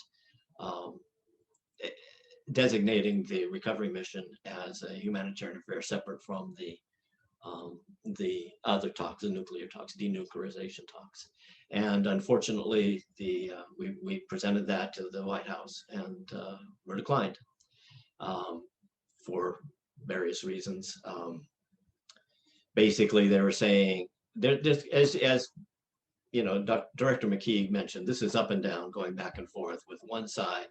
Speaker 4: designating the recovery mission as a humanitarian affair separate from the other talks, the nuclear talks, denuclearization talks. And unfortunately, we presented that to the White House and were declined for various reasons. Basically, they were saying, as you know, Director McKeague mentioned, this is up and down, going back and forth, with one side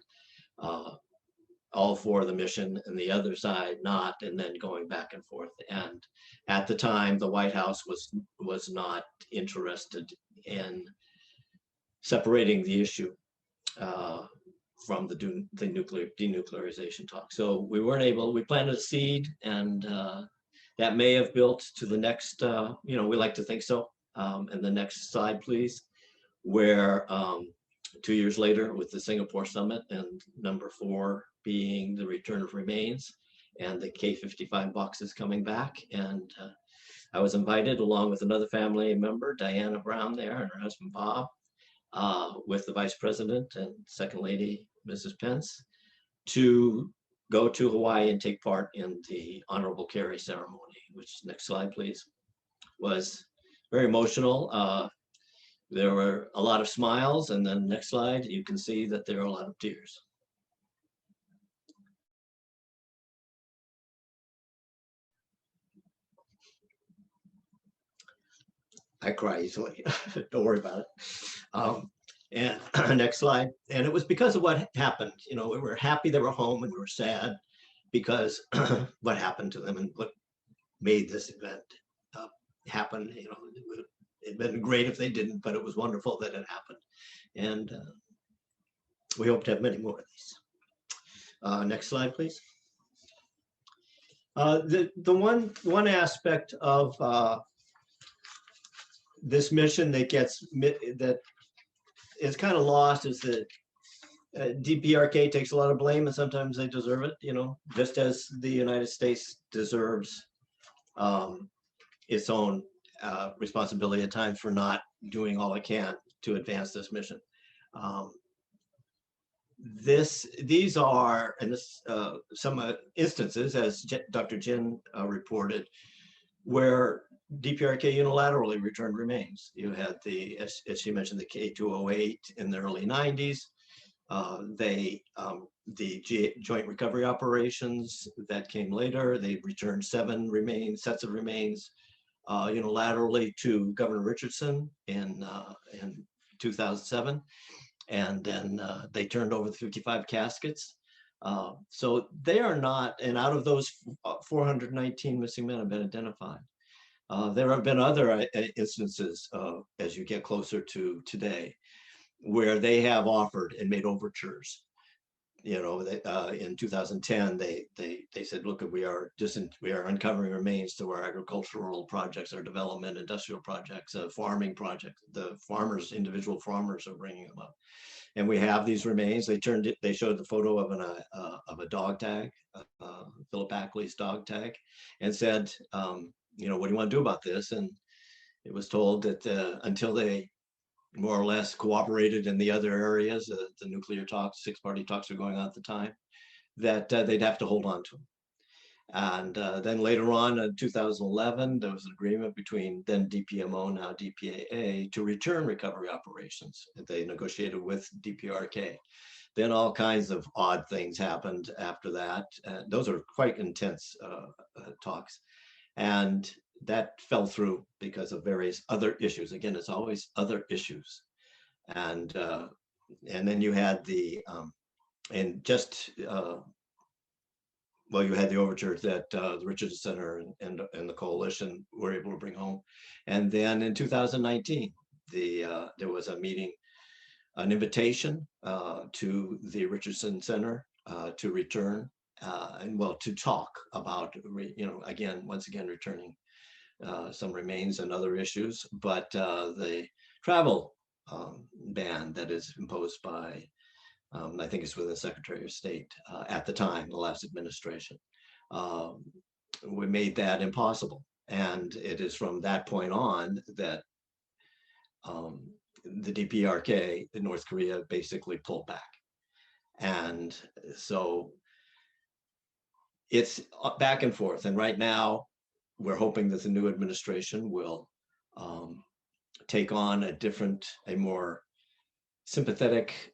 Speaker 4: all for the mission and the other side not, and then going back and forth. And at the time, the White House was not interested in separating the issue from the denuclearization talk. So we weren't able, we planted a seed, and that may have built to the next, you know, we like to think so. And the next slide, please, where 2 years later with the Singapore summit, and number 4 being the return of remains and the K-55 boxes coming back. And I was invited along with another family member, Diana Brown there, and her husband, Bob, with the Vice President and Second Lady, Mrs. Pence, to go to Hawaii and take part in the honorable carry ceremony, which, next slide, please, was very emotional. There were a lot of smiles, and then next slide, you can see that there are a lot of tears. I cry easily, don't worry about it. And next slide. And it was because of what happened. You know, we were happy they were home, and we were sad because what happened to them and what made this event happen. You know, it'd been great if they didn't, but it was wonderful that it happened. And we hope to have many more of these. Next slide, please. The one aspect of this mission that is kind of lost is that DPRK takes a lot of blame, and sometimes they deserve it, you know, just as the United States deserves its own responsibility at times for not doing all it can to advance this mission. These are, and this some instances, as Dr. Jin reported, where DPRK unilaterally returned remains. You had the, as she mentioned, the K-208 in the early 90s. The joint recovery operations that came later, they returned 7 sets of remains unilaterally to Governor Richardson in 2007. And then they turned over the 55 caskets. So they are not, and out of those 419 missing men have been identified. There have been other instances as you get closer to today, where they have offered and made overtures. You know, in 2010, they said, look, we are uncovering remains to our agricultural projects, our development, industrial projects, farming projects. The farmers, individual farmers, are bringing them up, and we have these remains. They showed the photo of a dog tag, Philip Ackley's dog tag, and said, you know, what do you want to do about this? And it was told that until they more or less cooperated in the other areas, the nuclear talks, 6-party talks were going on at the time, that they'd have to hold on to them. And then later on in 2011, there was an agreement between then DPMO, now DPAA, to return recovery operations. They negotiated with DPRK. Then all kinds of odd things happened after that. Those are quite intense talks. And that fell through because of various other issues. Again, it's always other issues. And then you had the, and just well, you had the overture that the Richardson Center and the coalition were able to bring home. And then in 2019, there was a meeting, an invitation to the Richardson Center to return and well, to talk about, once again, returning some remains and other issues, but the travel ban that is imposed by, I think it's with the Secretary of State at the time, the last administration, we made that impossible. And it is from that point on that the DPRK in North Korea basically pulled back. And so it's back and forth. And right now, we're hoping that the new administration will take on a more sympathetic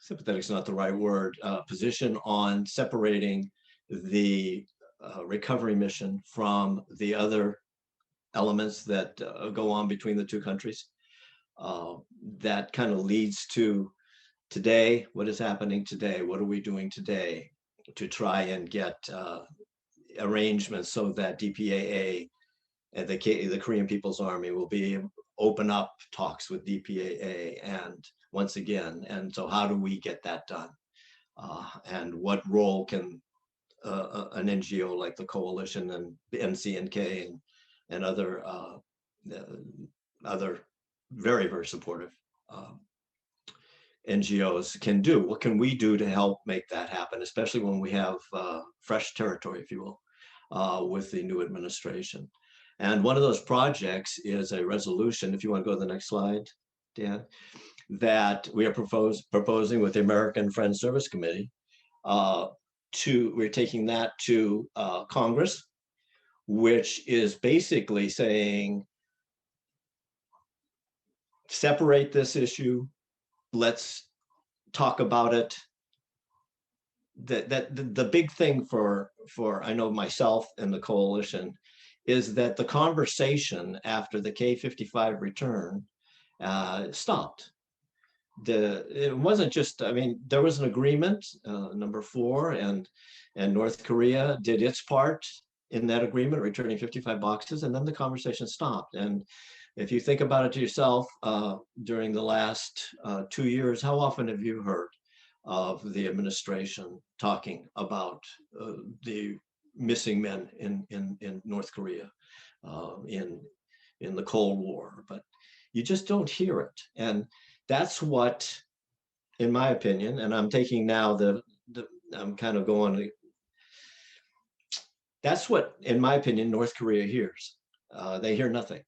Speaker 4: is not the right word, position on separating the recovery mission from the other elements that go on between the two countries. That kind of leads to today, what is happening today? What are we doing today to try and get arrangements so that DPAA and the Korean People's Army will be open up talks with DPAA and once again, and so how do we get that done? And what role can an NGO like the Coalition and the NCNK and other very, very supportive NGOs can do? What can we do to help make that happen, especially when we have fresh territory, if you will, with the new administration? And one of those projects is a resolution, if you want to go to the next slide, Dan, that we are proposing with the American Friends Service Committee. We're taking that to Congress, which is basically saying, separate this issue, let's talk about it. The big thing for I know myself and the coalition is that the conversation after the K-55 return stopped. It wasn't just, I mean, there was an agreement, number 4, and North Korea did its part in that agreement, returning 55 boxes, and then the conversation stopped. And if you think about it to yourself, during the last 2 years, how often have you heard of the administration talking about the missing men in North Korea, in the Cold War? But you just don't hear it. And that's what, in my opinion, and I'm taking now I'm kind of going, that's what, in my opinion, North Korea hears. They hear nothing.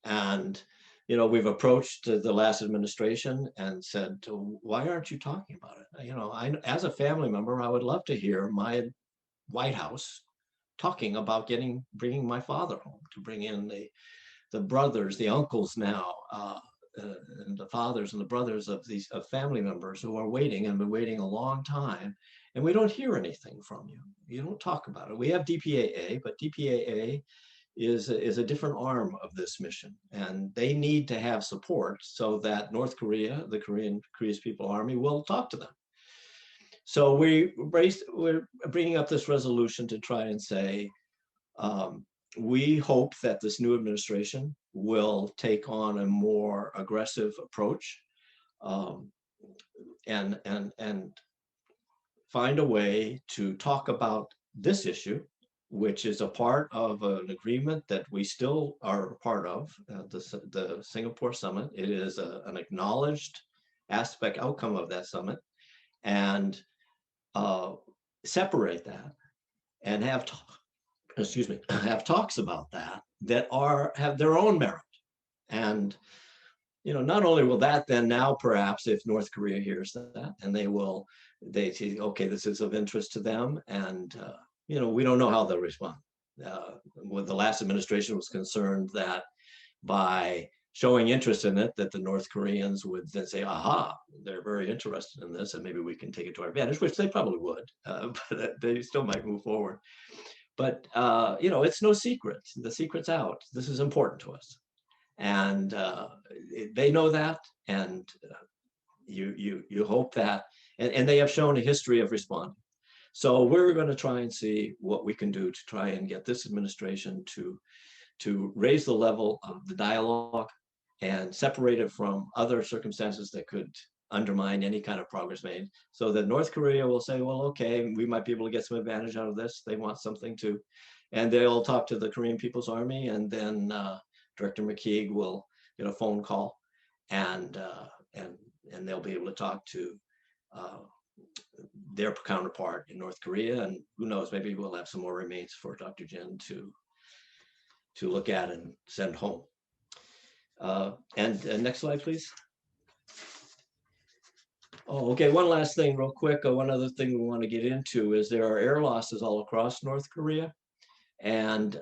Speaker 4: And, we've approached the last administration and said, why aren't you talking about it? As a family member, I would love to hear my White House talking about bringing my father home, to bring in the brothers, the uncles now, and the fathers and the brothers of these family members who are waiting and been waiting a long time, and we don't hear anything from you. You don't talk about it. We have DPAA, but DPAA is a different arm of this mission, and they need to have support so that North Korea, the Korea's People Army, will talk to them. So we're bringing up this resolution to try and say, we hope that this new administration will take on a more aggressive approach, and find a way to talk about this issue, which is a part of an agreement that we still are a part of, the Singapore summit. It is an acknowledged outcome of that summit, and separate that and have talks about that have their own merit. And not only will that then now, perhaps if North Korea hears that, and they see, okay, this is of interest to them, and we don't know how they'll respond. When the last administration was concerned that by showing interest in it, that the North Koreans would then say, aha, they're very interested in this, and maybe we can take it to our advantage, which they probably would, but they still might move forward. But, it's no secret. The secret's out. This is important to us. And they know that, and you hope that, and they have shown a history of responding. So we're going to try and see what we can do to try and get this administration to raise the level of the dialogue and separate it from other circumstances that could undermine any kind of progress made, so that North Korea will say, well, okay, we might be able to get some advantage out of this. They want something too. And they'll talk to the Korean People's Army, and then Director McKeague will get a phone call, and they'll be able to talk to their counterpart in North Korea. And who knows, maybe we'll have some more remains for Dr. Jin to look at and send home. Next slide, please. Oh, okay, one last thing real quick. One other thing we want to get into is there are air losses all across North Korea. And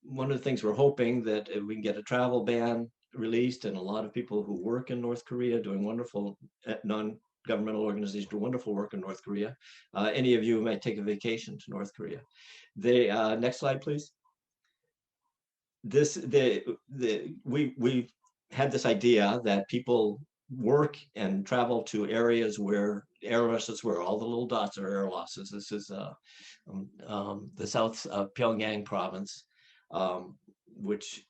Speaker 4: one of the things we're hoping that we can get a travel ban released, and a lot of people who work in North Korea doing wonderful, non-governmental organizations do wonderful work in North Korea. Any of you might take a vacation to North Korea. Next slide, please. We had this idea that people work and travel to areas where air losses were. All the little dots are air losses. This is the South Pyongyang province, which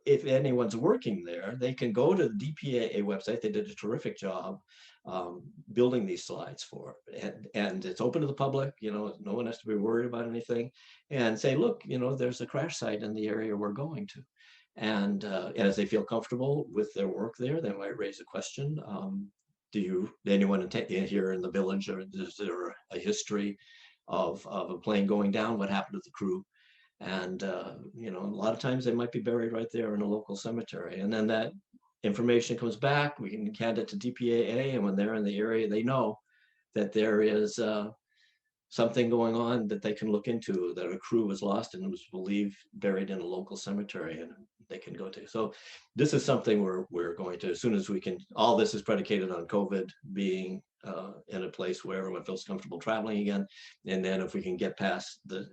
Speaker 4: if anyone's working there, they can go to the DPRK website. They did a terrific job building these slides for it. And it's open to the public, no one has to be worried about anything, and say, look, there's a crash site in the area we're going to. And as they feel comfortable with their work there, they might raise a question. Anyone here in the village, or is there a history of a plane going down? What happened to the crew? And a lot of times they might be buried right there in a local cemetery. And then that information comes back, we can hand it to DPRK, and when they're in the area, they know that there is something going on that they can look into, that a crew was lost and was believed buried in a local cemetery, and they can go to. So this is something we're going to, as soon as we can. All this is predicated on COVID being in a place where everyone feels comfortable traveling again, and then if we can get past the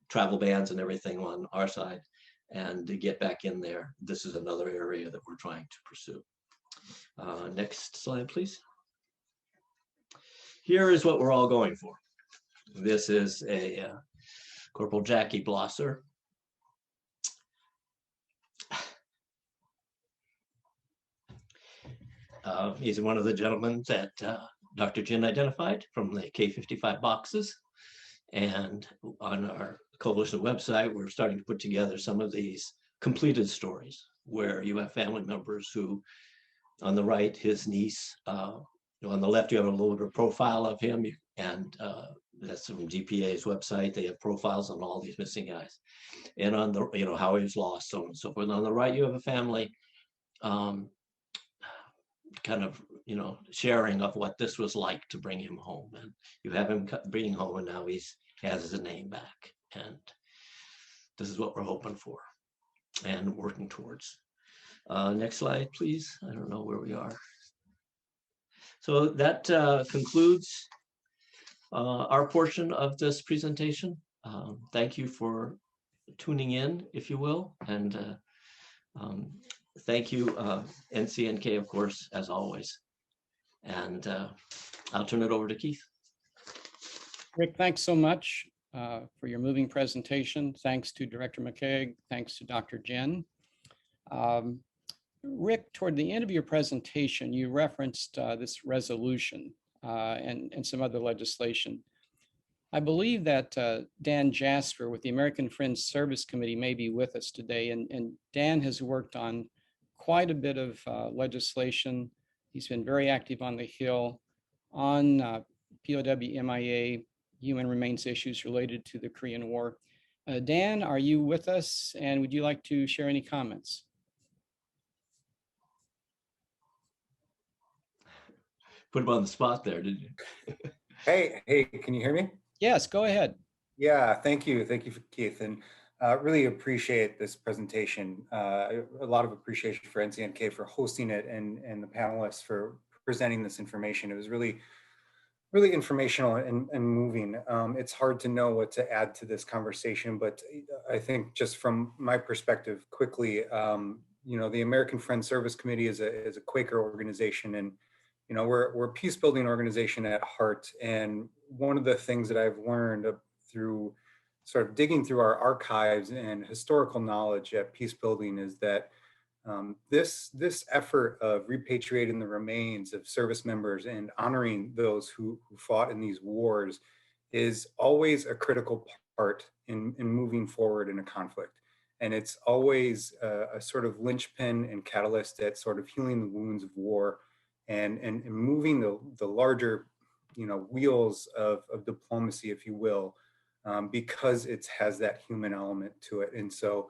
Speaker 4: travel bans and everything on our side, and to get back in there, this is another area that we're trying to pursue. Next slide, please. Here is what we're all going for. This is a Corporal Jackie Blosser. He's one of the gentlemen that Dr. Jin identified from the K-55 boxes. And on our coalition website, we're starting to put together some of these completed stories where you have family members who, on the right, his niece, on the left, you have a little bit of profile of him, and that's from DPA's website. They have profiles on all these missing guys, and on the, how he was lost, so on and so forth. On the right, you have a family kind of, sharing of what this was like to bring him home. And you have him bringing home, and now he has his name back. And this is what we're hoping for and working towards. Next slide, please. I don't know where we are. So that concludes our portion of this presentation. Thank you for tuning in, if you will. And thank you, NCNK, of course, as always. And I'll turn it over to Keith.
Speaker 1: Rick, thanks so much for your moving presentation. Thanks to Director McKeague. Thanks to Dr. Jin. Rick, toward the end of your presentation, you referenced this resolution and some other legislation. I believe that Dan Jasper with the American Friends Service Committee may be with us today, and Dan has worked on quite a bit of legislation. He's been very active on the Hill on POW, MIA, human remains issues related to the Korean War. Dan, are you with us, and would you like to share any comments?
Speaker 4: Put him on the spot there, did you?
Speaker 5: Hey, can you hear me?
Speaker 1: Yes, go ahead.
Speaker 5: Yeah, thank you, Keith, and really appreciate this presentation. A lot of appreciation for NCNK for hosting it, and the panelists for presenting this information. It was really informational and moving. It's hard to know what to add to this conversation, but I think just from my perspective, quickly, the American Friends Service Committee is a Quaker organization, and we're a peace building organization at heart. And one of the things that I've learned through sort of digging through our archives and historical knowledge at peace building is that this effort of repatriating the remains of service members and honoring those who fought in these wars is always a critical part in moving forward in a conflict. And it's always a sort of linchpin and catalyst at sort of healing the wounds of war and moving the larger, wheels of diplomacy, if you will, because it has that human element to it. And so,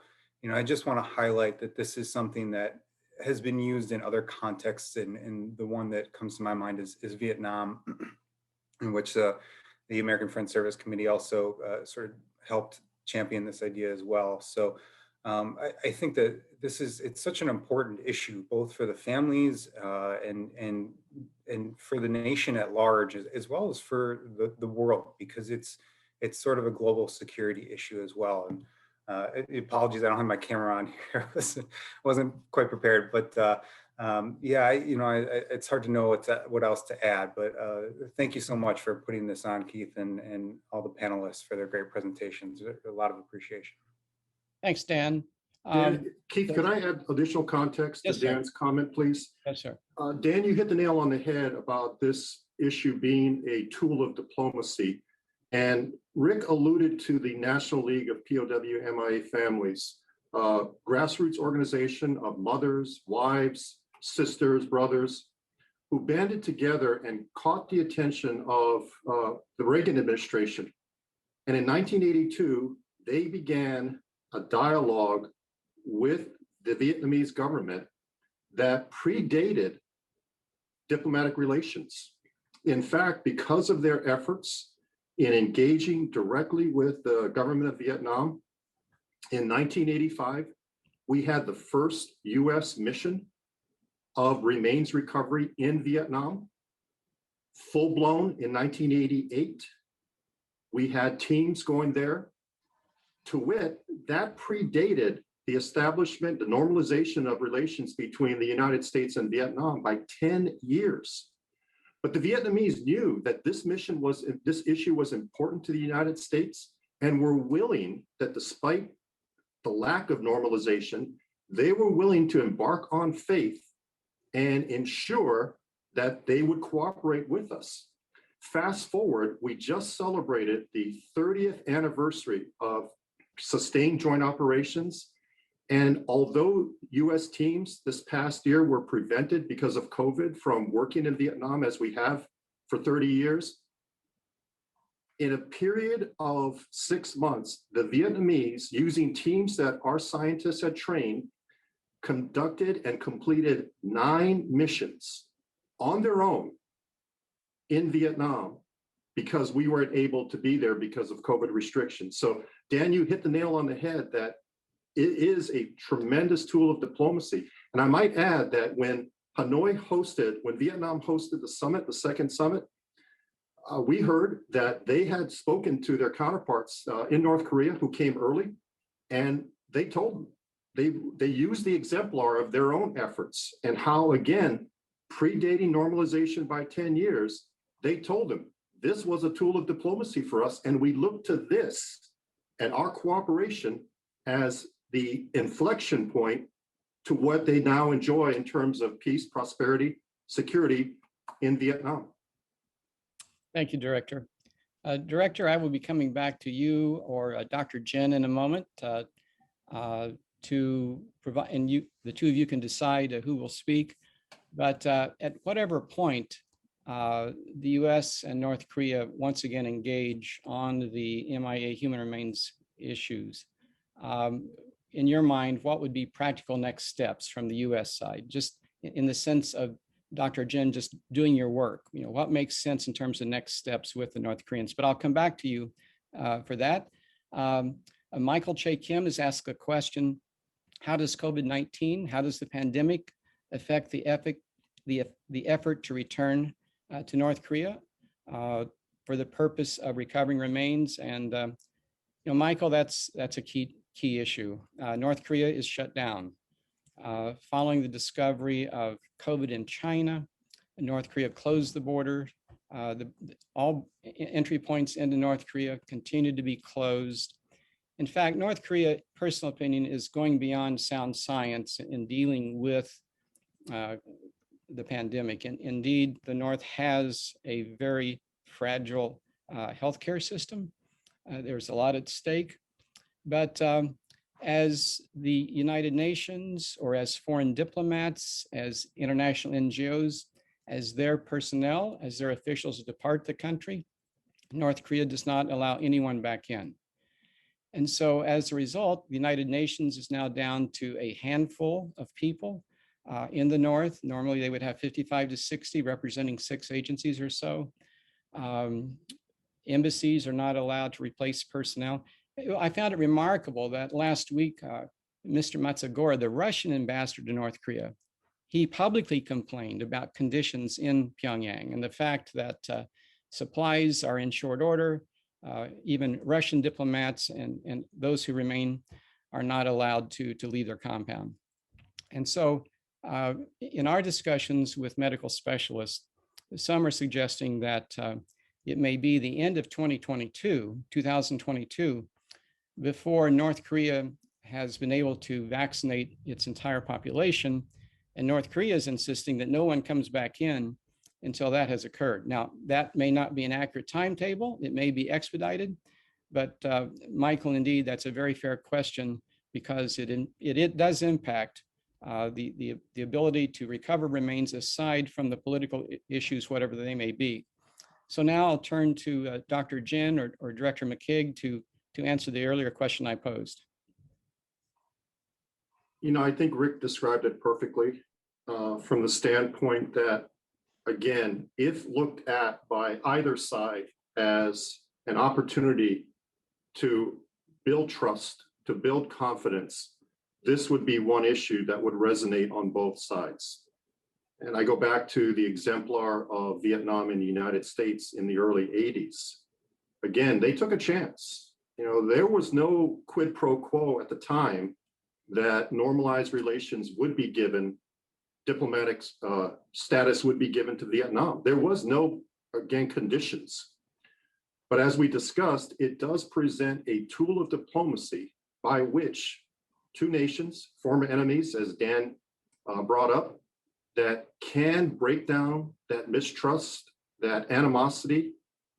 Speaker 5: I just want to highlight that this is something that has been used in other contexts, and the one that comes to my mind is Vietnam, in which the American Friends Service Committee also sort of helped champion this idea as well. So I think that it's such an important issue, both for the families and for the nation at large, as well as for the world, because it's sort of a global security issue as well. And apologies, I don't have my camera on here. wasn't quite prepared, but yeah, it's hard to know what else to add. But thank you so much for putting this on, Keith, and all the panelists for their great presentations. A lot of appreciation.
Speaker 1: Thanks, Dan.
Speaker 2: Keith, could I add additional context to Dan's comment, please?
Speaker 1: Yes, sir.
Speaker 2: Dan, you hit the nail on the head about this issue being a tool of diplomacy. And Rick alluded to the National League of POW MIA Families, grassroots organization of mothers, wives, sisters, brothers, who banded together and caught the attention of the Reagan administration. And in 1982, they began a dialogue with the Vietnamese government that predated diplomatic relations. In fact, because of their efforts in engaging directly with the government of Vietnam, in 1985, we had the first US mission of remains recovery in Vietnam. Full-blown in 1988, we had teams going there. To wit, that predated the issue, the normalization of relations between the United States and Vietnam by 10 years. But the Vietnamese knew that this issue was important to the United States, and were willing that, despite the lack of normalization, they were willing to embark on faith and ensure that they would cooperate with us. Fast forward, we just celebrated the 30th anniversary of sustained joint operations. And although US teams this past year were prevented because of COVID from working in Vietnam as we have for 30 years, in a period of 6 months, the Vietnamese, using teams that our scientists had trained, conducted and completed 9 missions on their own in Vietnam, because we weren't able to be there because of COVID restrictions. So Dan, you hit the nail on the head that it is a tremendous tool of diplomacy. And I might add that when Vietnam hosted the summit, the second summit, we heard that they had spoken to their counterparts in North Korea who came early, and they told them, they used the exemplar of their own efforts, and how, again, predating normalization by 10 years, they told them, this was a tool of diplomacy for us, and we look to this and our cooperation as the inflection point to what they now enjoy in terms of peace, prosperity, security in Vietnam.
Speaker 1: Thank you, Director. Director, I will be coming back to you or Dr. Jin in a moment to provide, and the two of you can decide who will speak. But at whatever point the US and North Korea once again engage on the MIA human remains issues, in your mind, what would be practical next steps from the US side, just in the sense of Dr. Jin just doing your work? What makes sense in terms of next steps with the North Koreans? But I'll come back to you for that. Michael Che Kim has asked a question: how does COVID-19, how does the pandemic affect the effort to return to North Korea for the purpose of recovering remains? And Michael, that's a key issue. North Korea is shut down following the discovery of COVID in China. North Korea closed the border. All entry points into North Korea continue to be closed. In fact, North Korea, personal opinion, is going beyond sound science in dealing with the pandemic. And indeed, the North has a very fragile healthcare system. There's a lot at stake. But as the United Nations or as foreign diplomats, as international NGOs, as their personnel, as their officials depart the country, North Korea does not allow anyone back in. And so as a result, the United Nations is now down to a handful of people in the North. Normally they would have 55 to 60 representing 6 agencies or so. Embassies are not allowed to replace personnel. I found it remarkable that last week, Mr. Matsugora, the Russian ambassador to North Korea, he publicly complained about conditions in Pyongyang and the fact that supplies are in short order. Even Russian diplomats and those who remain are not allowed to leave their compound. And so in our discussions with medical specialists, some are suggesting that it may be the end of 2022, before North Korea has been able to vaccinate its entire population. And North Korea is insisting that no one comes back in until that has occurred. Now, that may not be an accurate timetable. It may be expedited. But Michael, indeed, that's a very fair question because it does impact the ability to recover remains aside from the political issues, whatever they may be. So now I'll turn to Dr. Jin or Director McKeague to answer the earlier question I posed.
Speaker 2: You know, I think Rick described it perfectly from the standpoint that, again, if looked at by either side as an opportunity to build trust, to build confidence, this would be one issue that would resonate on both sides. And I go back to the exemplar of Vietnam and the United States in the early 80s. Again, they took a chance. You know, there was no quid pro quo at the time that normalized relations would be given, diplomatic status would be given to Vietnam. There was no, again, conditions. But as we discussed, it does present a tool of diplomacy by which two nations, former enemies, as Dan brought up, that can break down that mistrust, that animosity,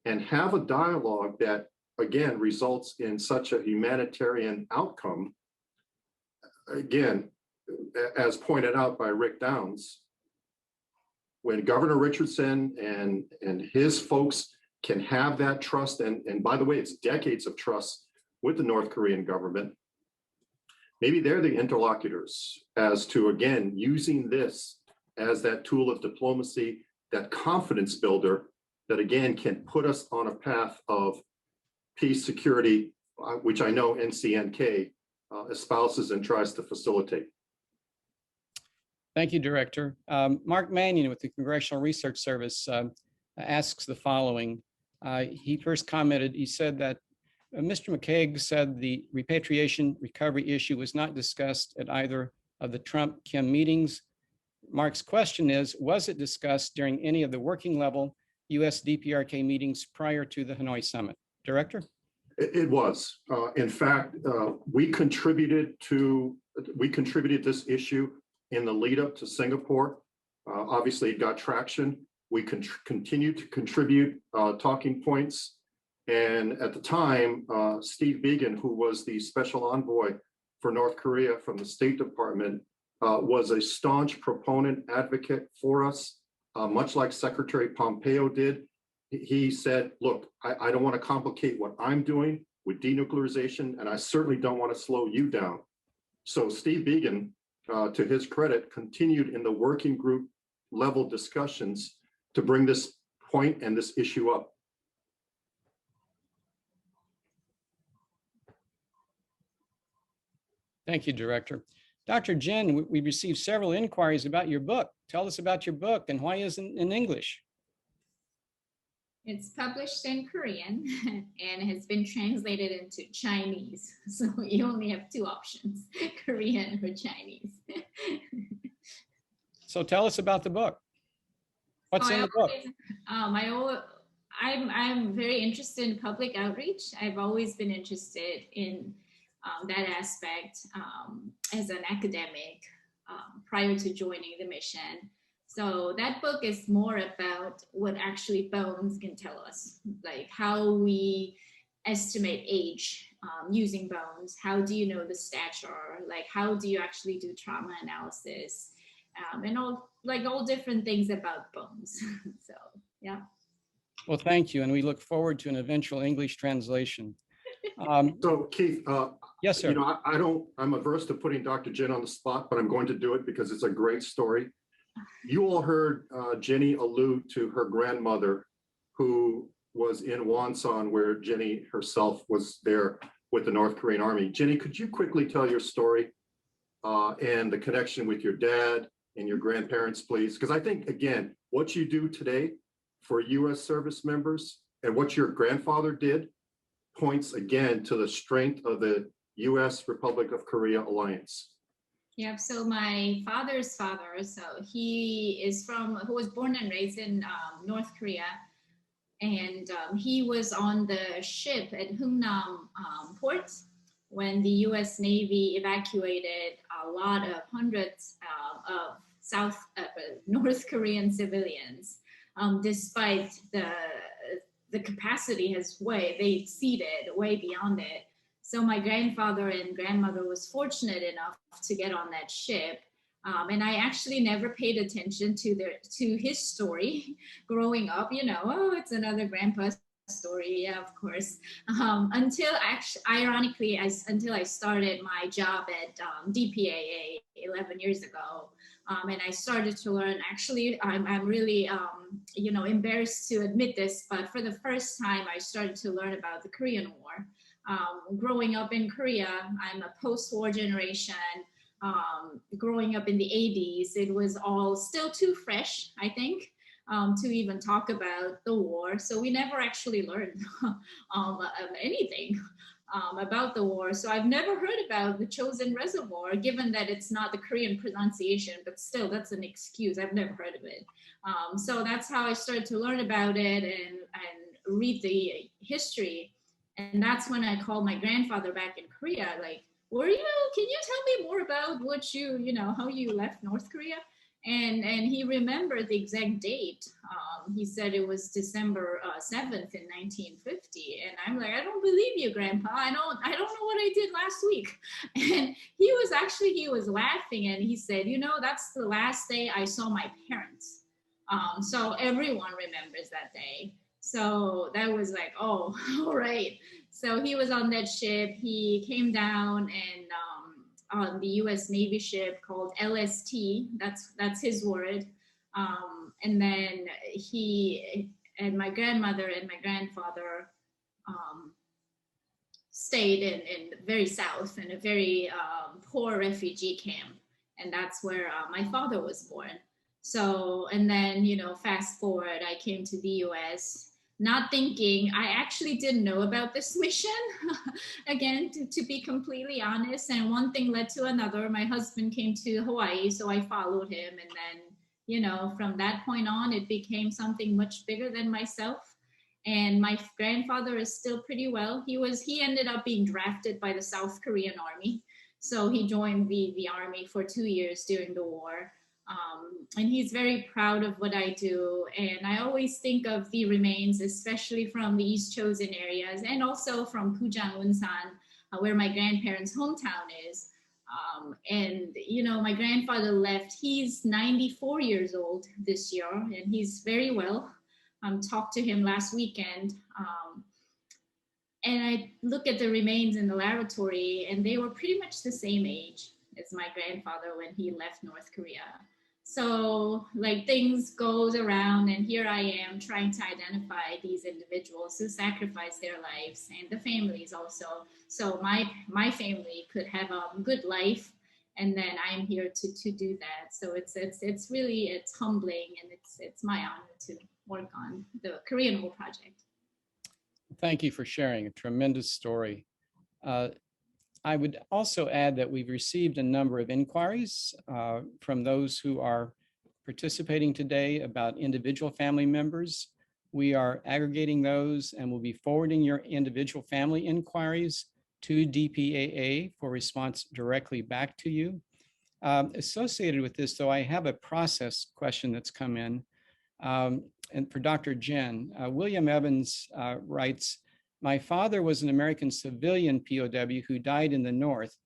Speaker 2: and have a dialogue that, again, results in such a humanitarian outcome. Again, as pointed out by Rick Downs, when Governor Richardson and his folks can have that trust, and by the way, it's decades of trust with the North Korean government, maybe they're the interlocutors as to, again, using this as that tool of diplomacy, that confidence builder that, again, can put us on a path of peace, security, which I know NCNK espouses and tries to facilitate.
Speaker 1: Thank you, Director. Mark Mannion with the Congressional Research Service asks the following. He first commented, he said that Mr. McKeague said the repatriation recovery issue was not discussed at either of the Trump-Kim meetings. Mark's question is, was it discussed during any of the working level U.S. DPRK meetings prior to the Hanoi summit? Director?
Speaker 2: It was. In fact, we contributed this issue in the lead up to Singapore. Obviously, it got traction. We continued to contribute talking points. And at the time, Steve Biegun, who was the special envoy for North Korea from the State Department, was a staunch proponent, advocate for us, much like Secretary Pompeo did. He said, look, I don't want to complicate what I'm doing with denuclearization, and I certainly don't want to slow you down. So Steve Biegun, to his credit, continued in the working group level discussions to bring this point and this issue up.
Speaker 1: Thank you, Director. Dr. Jin, we received several inquiries about your book. Tell us about your book and why isn't it in English?
Speaker 3: It's published in Korean and has been translated into Chinese. So you only have two options, Korean or Chinese.
Speaker 1: So tell us about the book. What's
Speaker 3: So
Speaker 1: in
Speaker 3: I
Speaker 1: the book?
Speaker 3: always, I'm very interested in public outreach. I've always been interested in that aspect as an academic prior to joining the mission. So that book is more about what actually bones can tell us, like how we estimate age using bones. How do you know the stature? Like how do you actually do trauma analysis? And all different things about bones. So yeah.
Speaker 1: Well, thank you. And we look forward to an eventual English translation.
Speaker 2: So Keith,
Speaker 1: Yes, sir.
Speaker 2: I'm averse to putting Dr. Jin on the spot, but I'm going to do it because it's a great story. You all heard Jennie allude to her grandmother who was in Wonsan, where Jennie herself was there with the North Korean Army. Jennie, could you quickly tell your story and the connection with your dad and your grandparents, please? Because I think, again, what you do today for U.S. service members and what your grandfather did points again to the strength of the U.S. Republic of Korea alliance.
Speaker 3: Yeah, so my father's father, so who was born and raised in North Korea. And he was on the ship at Hungnam port when the US Navy evacuated a lot of hundreds of North Korean civilians, despite the capacity they exceeded way beyond it. So my grandfather and grandmother was fortunate enough to get on that ship. And I actually never paid attention to his story growing up, it's another grandpa's story. Yeah, of course. Until I started my job at DPAA 11 years ago. And I started to learn, actually, I'm really, embarrassed to admit this, but for the first time, I started to learn about the Korean War. Growing up in Korea, I'm a post-war generation. Growing up in the 80s, it was all still too fresh, I think, to even talk about the war. So we never actually learned anything about the war. So I've never heard about the Chosin Reservoir, given that it's not the Korean pronunciation, but still that's an excuse. I've never heard of it. So that's how I started to learn about it and read the history. And that's when I called my grandfather back in Korea, like, can you tell me more about how you left North Korea? And he remembered the exact date. He said it was December 7th in 1950. And I'm like, I don't believe you, Grandpa. I don't know what I did last week. And he was laughing and he said, that's the last day I saw my parents. So everyone remembers that day. So that was like, oh, all right. So he was on that ship. He came down and on the U.S. Navy ship called LST. That's his word. And then he and my grandmother and my grandfather stayed in very south in a very poor refugee camp. And that's where my father was born. So, and then, fast forward, I came to the U.S., not thinking, I actually didn't know about this mission, again, to be completely honest. And one thing led to another. My husband came to Hawaii, so I followed him. And then, from that point on, it became something much bigger than myself. And my grandfather is still pretty well. He ended up being drafted by the South Korean Army. So he joined the Army for 2 years during the war. And he's very proud of what I do. And I always think of the remains, especially from the East Chosin areas and also from Pujang, Unsan, where my grandparents' hometown is. And my grandfather left. He's 94 years old this year, and he's very well. Talked to him last weekend. And I look at the remains in the lavatory, and they were pretty much the same age as my grandfather when he left North Korea. So things goes around, and here I am trying to identify these individuals who sacrificed their lives and the families also. So my family could have a good life, and then I'm here to do that. So it's really humbling, and it's my honor to work on the Korean War project.
Speaker 1: Thank you for sharing a tremendous story. I would also add that we've received a number of inquiries from those who are participating today about individual family members. We are aggregating those and will be forwarding your individual family inquiries to DPAA for response directly back to you. Associated with this, though, I have a process question that's come in. And for Dr. Jin, William Evans writes, my father was an American civilian POW who died in the North.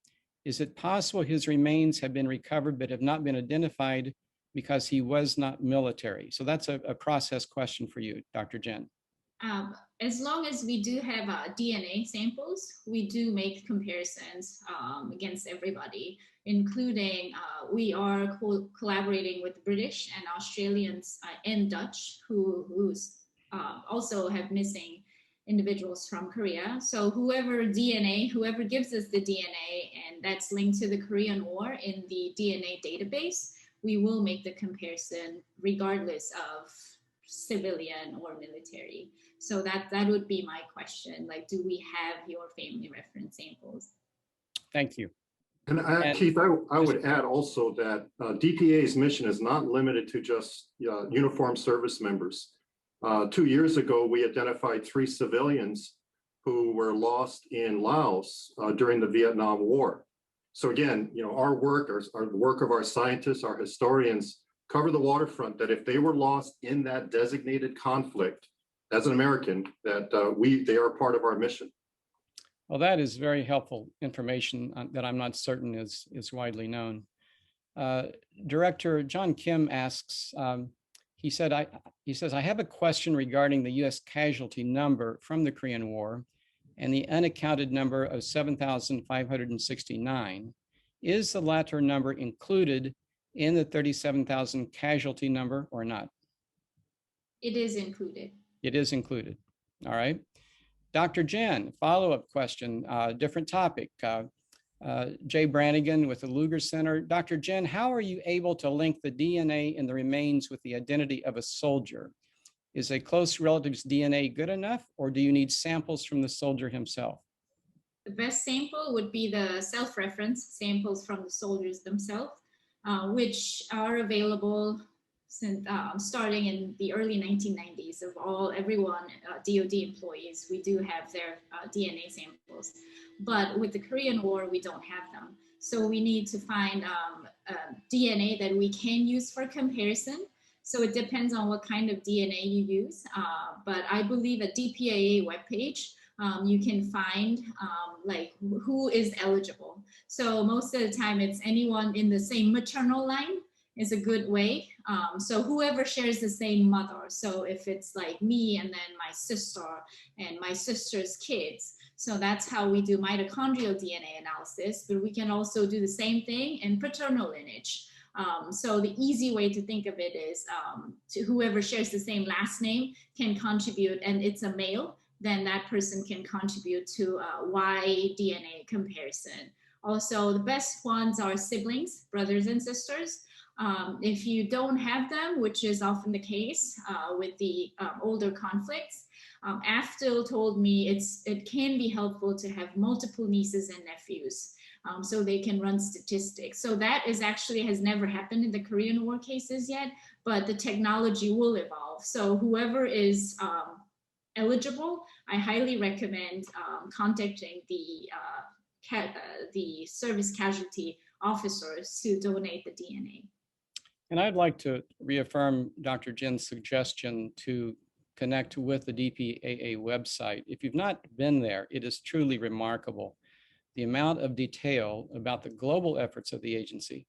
Speaker 1: Is it possible his remains have been recovered but have not been identified because he was not military? So that's a process question for you, Dr. Jin.
Speaker 3: As long as we do have DNA samples, we do make comparisons against everybody, including we are collaborating with British and Australians and Dutch who also have missing individuals from Korea. So whoever gives us the DNA and that's linked to the Korean War in the DNA database, we will make the comparison regardless of civilian or military. So that would be my question. Like, do we have your family reference samples?
Speaker 1: Thank you.
Speaker 2: And Keith, I would add also that DPA's mission is not limited to just uniformed service members. 2 years ago, we identified 3 civilians who were lost in Laos during the Vietnam War. So again, our work, our work of our scientists, our historians cover the waterfront that if they were lost in that designated conflict, as an American, that they are part of our mission.
Speaker 1: Well, that is very helpful information that I'm not certain is widely known. Director John Kim asks, he says, I have a question regarding the U.S. casualty number from the Korean War and the unaccounted number of 7,569. Is the latter number included in the 37,000 casualty number or not?
Speaker 3: It is included.
Speaker 1: It is included. All right. Dr. Jin, follow-up question, different topic. Jay Brannigan with the Luger Center. Dr. Jin, how are you able to link the DNA in the remains with the identity of a soldier? Is a close relative's DNA good enough, or do you need samples from the soldier himself?
Speaker 3: The best sample would be the self-reference samples from the soldiers themselves, which are available since starting in the early 1990s of everyone, DoD employees. We do have their DNA samples, but with the Korean War, we don't have them. So we need to find DNA that we can use for comparison. So it depends on what kind of DNA you use. But I believe at DPAA webpage, you can find like who is eligible. So most of the time it's anyone in the same maternal line is a good way. So whoever shares the same mother. So if it's like me and then my sister and my sister's kids. So that's how we do mitochondrial DNA analysis, but we can also do the same thing in paternal lineage. So the easy way to think of it is to whoever shares the same last name can contribute, and it's a male, then that person can contribute to Y DNA comparison. Also, the best ones are siblings, brothers and sisters. If you don't have them, which is often the case with the older conflicts, Aftil told me it can be helpful to have multiple nieces and nephews so they can run statistics. So that is actually has never happened in the Korean War cases yet, but the technology will evolve. So whoever is eligible, I highly recommend contacting the service casualty officers to donate the DNA.
Speaker 1: And I'd like to reaffirm Dr. Jin's suggestion to connect with the DPAA website. If you've not been there, it is truly remarkable, the amount of detail about the global efforts of the agency,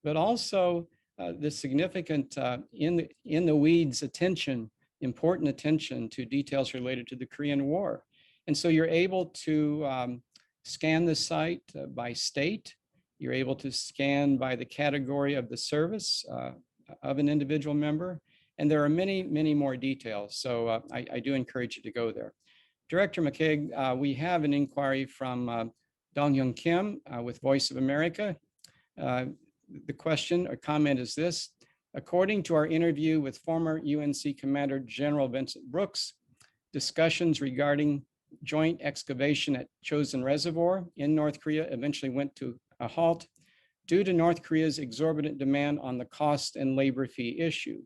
Speaker 1: but also the significant in the weeds attention, important attention to details related to the Korean War. And so you're able to scan the site by state. You're able to scan by the category of the service of an individual member. And there are many, many more details. So I do encourage you to go there. Director McKeague, we have an inquiry from Dong-Hyun Kim with Voice of America. The question or comment is this: according to our interview with former UNC Commander General Vincent Brooks, discussions regarding joint excavation at Chosin Reservoir in North Korea eventually went to a halt due to North Korea's exorbitant demand on the cost and labor fee issue.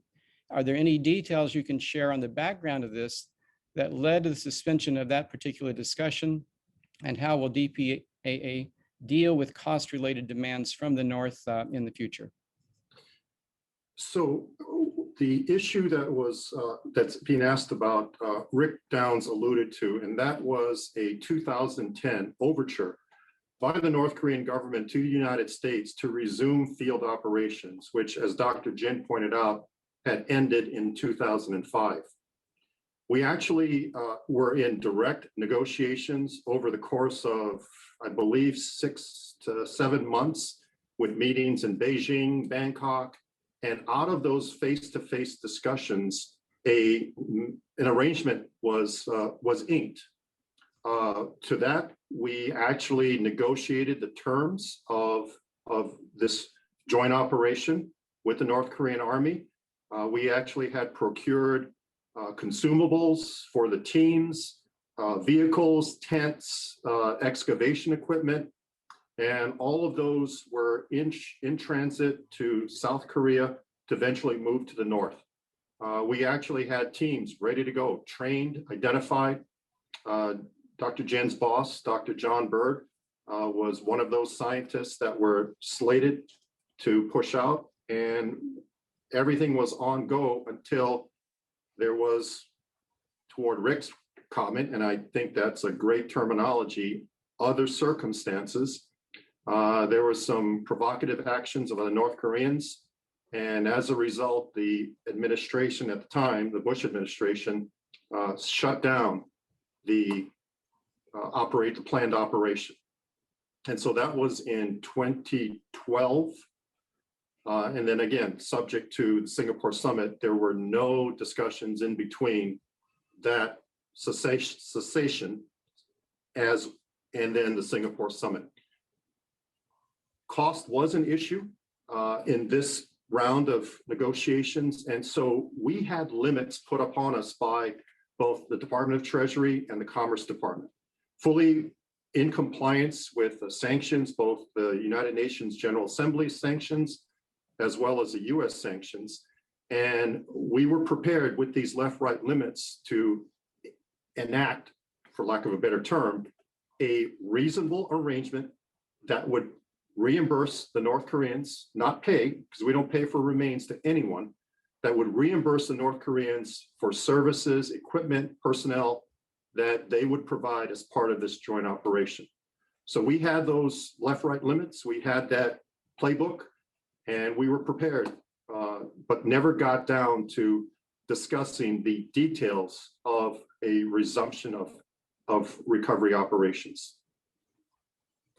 Speaker 1: Are there any details you can share on the background of this that led to the suspension of that particular discussion? And how will DPAA deal with cost-related demands from the North in the future?
Speaker 2: So the issue that was that's being asked about, Rick Downs alluded to, and that was a 2010 overture by the North Korean government to the United States to resume field operations, which, as Dr. Jin pointed out, had ended in 2005. We actually were in direct negotiations over the course of, I believe, 6 to 7 months, with meetings in Beijing, Bangkok, and out of those face-to-face discussions, an arrangement was inked. To that, we actually negotiated the terms of this joint operation with the North Korean Army. We actually had procured consumables for the teams, vehicles, tents, excavation equipment, and all of those were in transit to South Korea to eventually move to the north. We actually had teams ready to go, trained, identified. Dr. Jin's boss, Dr. John Berg, was one of those scientists that were slated to push out, and everything was on go until there was, toward Rick's comment, and I think that's a great terminology, other circumstances. There were some provocative actions of the North Koreans, and as a result, the administration at the time, the Bush administration, shut down the planned operation. And so that was in 2012. And then again, subject to the Singapore summit, there were no discussions in between that cessation and then the Singapore summit. Cost was an issue in this round of negotiations. And so we had limits put upon us by both the Department of Treasury and the Commerce Department, fully in compliance with the sanctions, both the United Nations General Assembly sanctions, as well as the US sanctions. And we were prepared with these left-right limits to enact, for lack of a better term, a reasonable arrangement that would reimburse the North Koreans, not pay, because we don't pay for remains to anyone, that would reimburse the North Koreans for services, equipment, personnel that they would provide as part of this joint operation. So we had those left-right limits, we had that playbook, and we were prepared, but never got down to discussing the details of a resumption of recovery operations.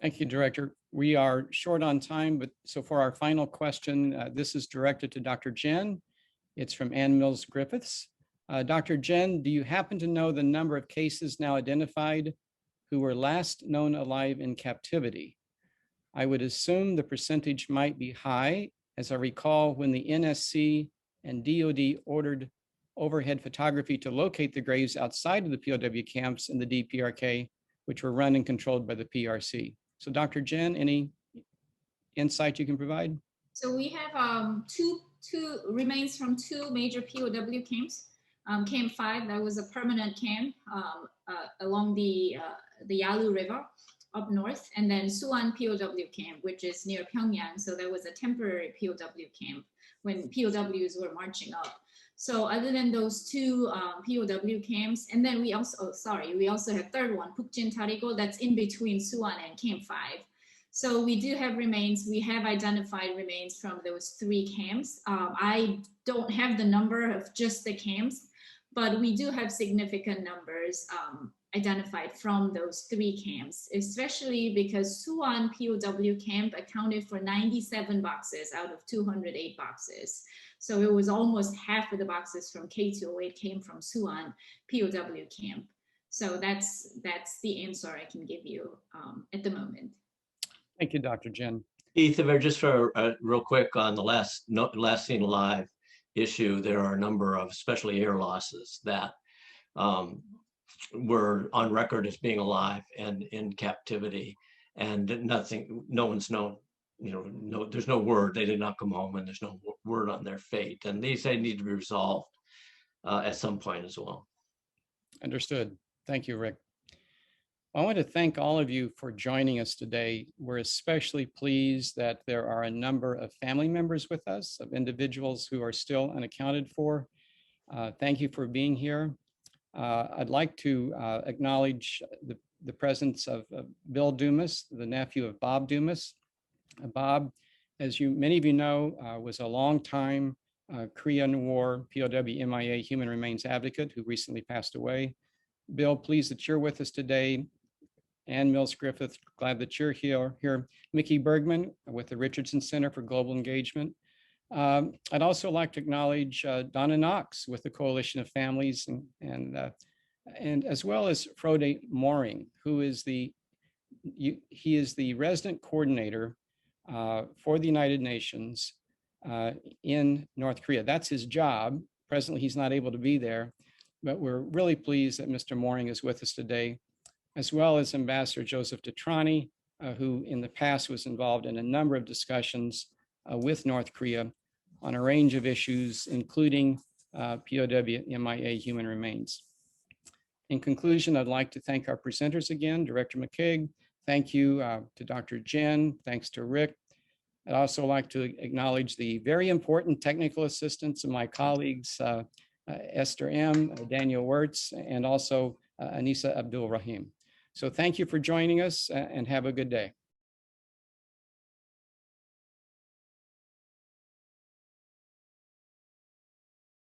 Speaker 1: Thank you, Director. We are short on time, but so for our final question, this is directed to Dr. Jin. It's from Ann Mills Griffiths. Dr. Jin, do you happen to know the number of cases now identified who were last known alive in captivity? I would assume the percentage might be high, as I recall when the NSC and DoD ordered overhead photography to locate the graves outside of the POW camps in the DPRK, which were run and controlled by the PRC. So Dr. Jin, any insight you can provide?
Speaker 3: So we have two remains from two major POW camps. Camp 5, that was a permanent camp along the Yalu River up north, and then Suwon POW camp, which is near Pyongyang. So that was a temporary POW camp when POWs were marching up. So other than those two POW camps, and then we also, we also have third one, Pukjin Tarigo, that's in between Suwon and Camp 5. So we do have remains. We have identified remains from those three camps. I don't have the number of just the camps, but we do have significant numbers identified from those three camps, especially because Suwon POW camp accounted for 97 boxes out of 208 boxes. So it was almost half of the boxes from K208 came from Suwon POW camp. So that's the answer I can give you at the moment.
Speaker 1: Thank you, Dr. Jin.
Speaker 4: Keith, just for real quick on the last seen alive issue, there are a number of especially air losses that were on record as being alive and in captivity, and no one's known there's no word. They did not come home, and there's no word on their fate. And these need to be resolved at some point as well.
Speaker 1: Understood. Thank you, Rick. I want to thank all of you for joining us today. We're especially pleased that there are a number of family members with us, of individuals who are still unaccounted for. Thank you for being here. I'd like to acknowledge the presence of Bill Dumas, the nephew of Bob Dumas. Bob, as many of you know, was a longtime Korean War POW MIA human remains advocate who recently passed away. Bill, pleased that you're with us today. Ann Mills Griffith, glad that you're here. Mickey Bergman with the Richardson Center for Global Engagement. I'd also like to acknowledge Donna Knox with the Coalition of Families and as well as Frode Mooring, who is the resident coordinator for the United Nations in North Korea. That's his job. Presently, he's not able to be there, but we're really pleased that Mr. Mooring is with us today, as well as Ambassador Joseph Detrani, who in the past was involved in a number of discussions with North Korea on a range of issues, including POW MIA human remains. In conclusion, I'd like to thank our presenters again, Director McKeague. Thank you to Dr. Jin. Thanks to Rick. I'd also like to acknowledge the very important technical assistance of my colleagues, Esther M., Daniel Wirtz, and also Anissa Abdul Rahim. So thank you for joining us and have a good day.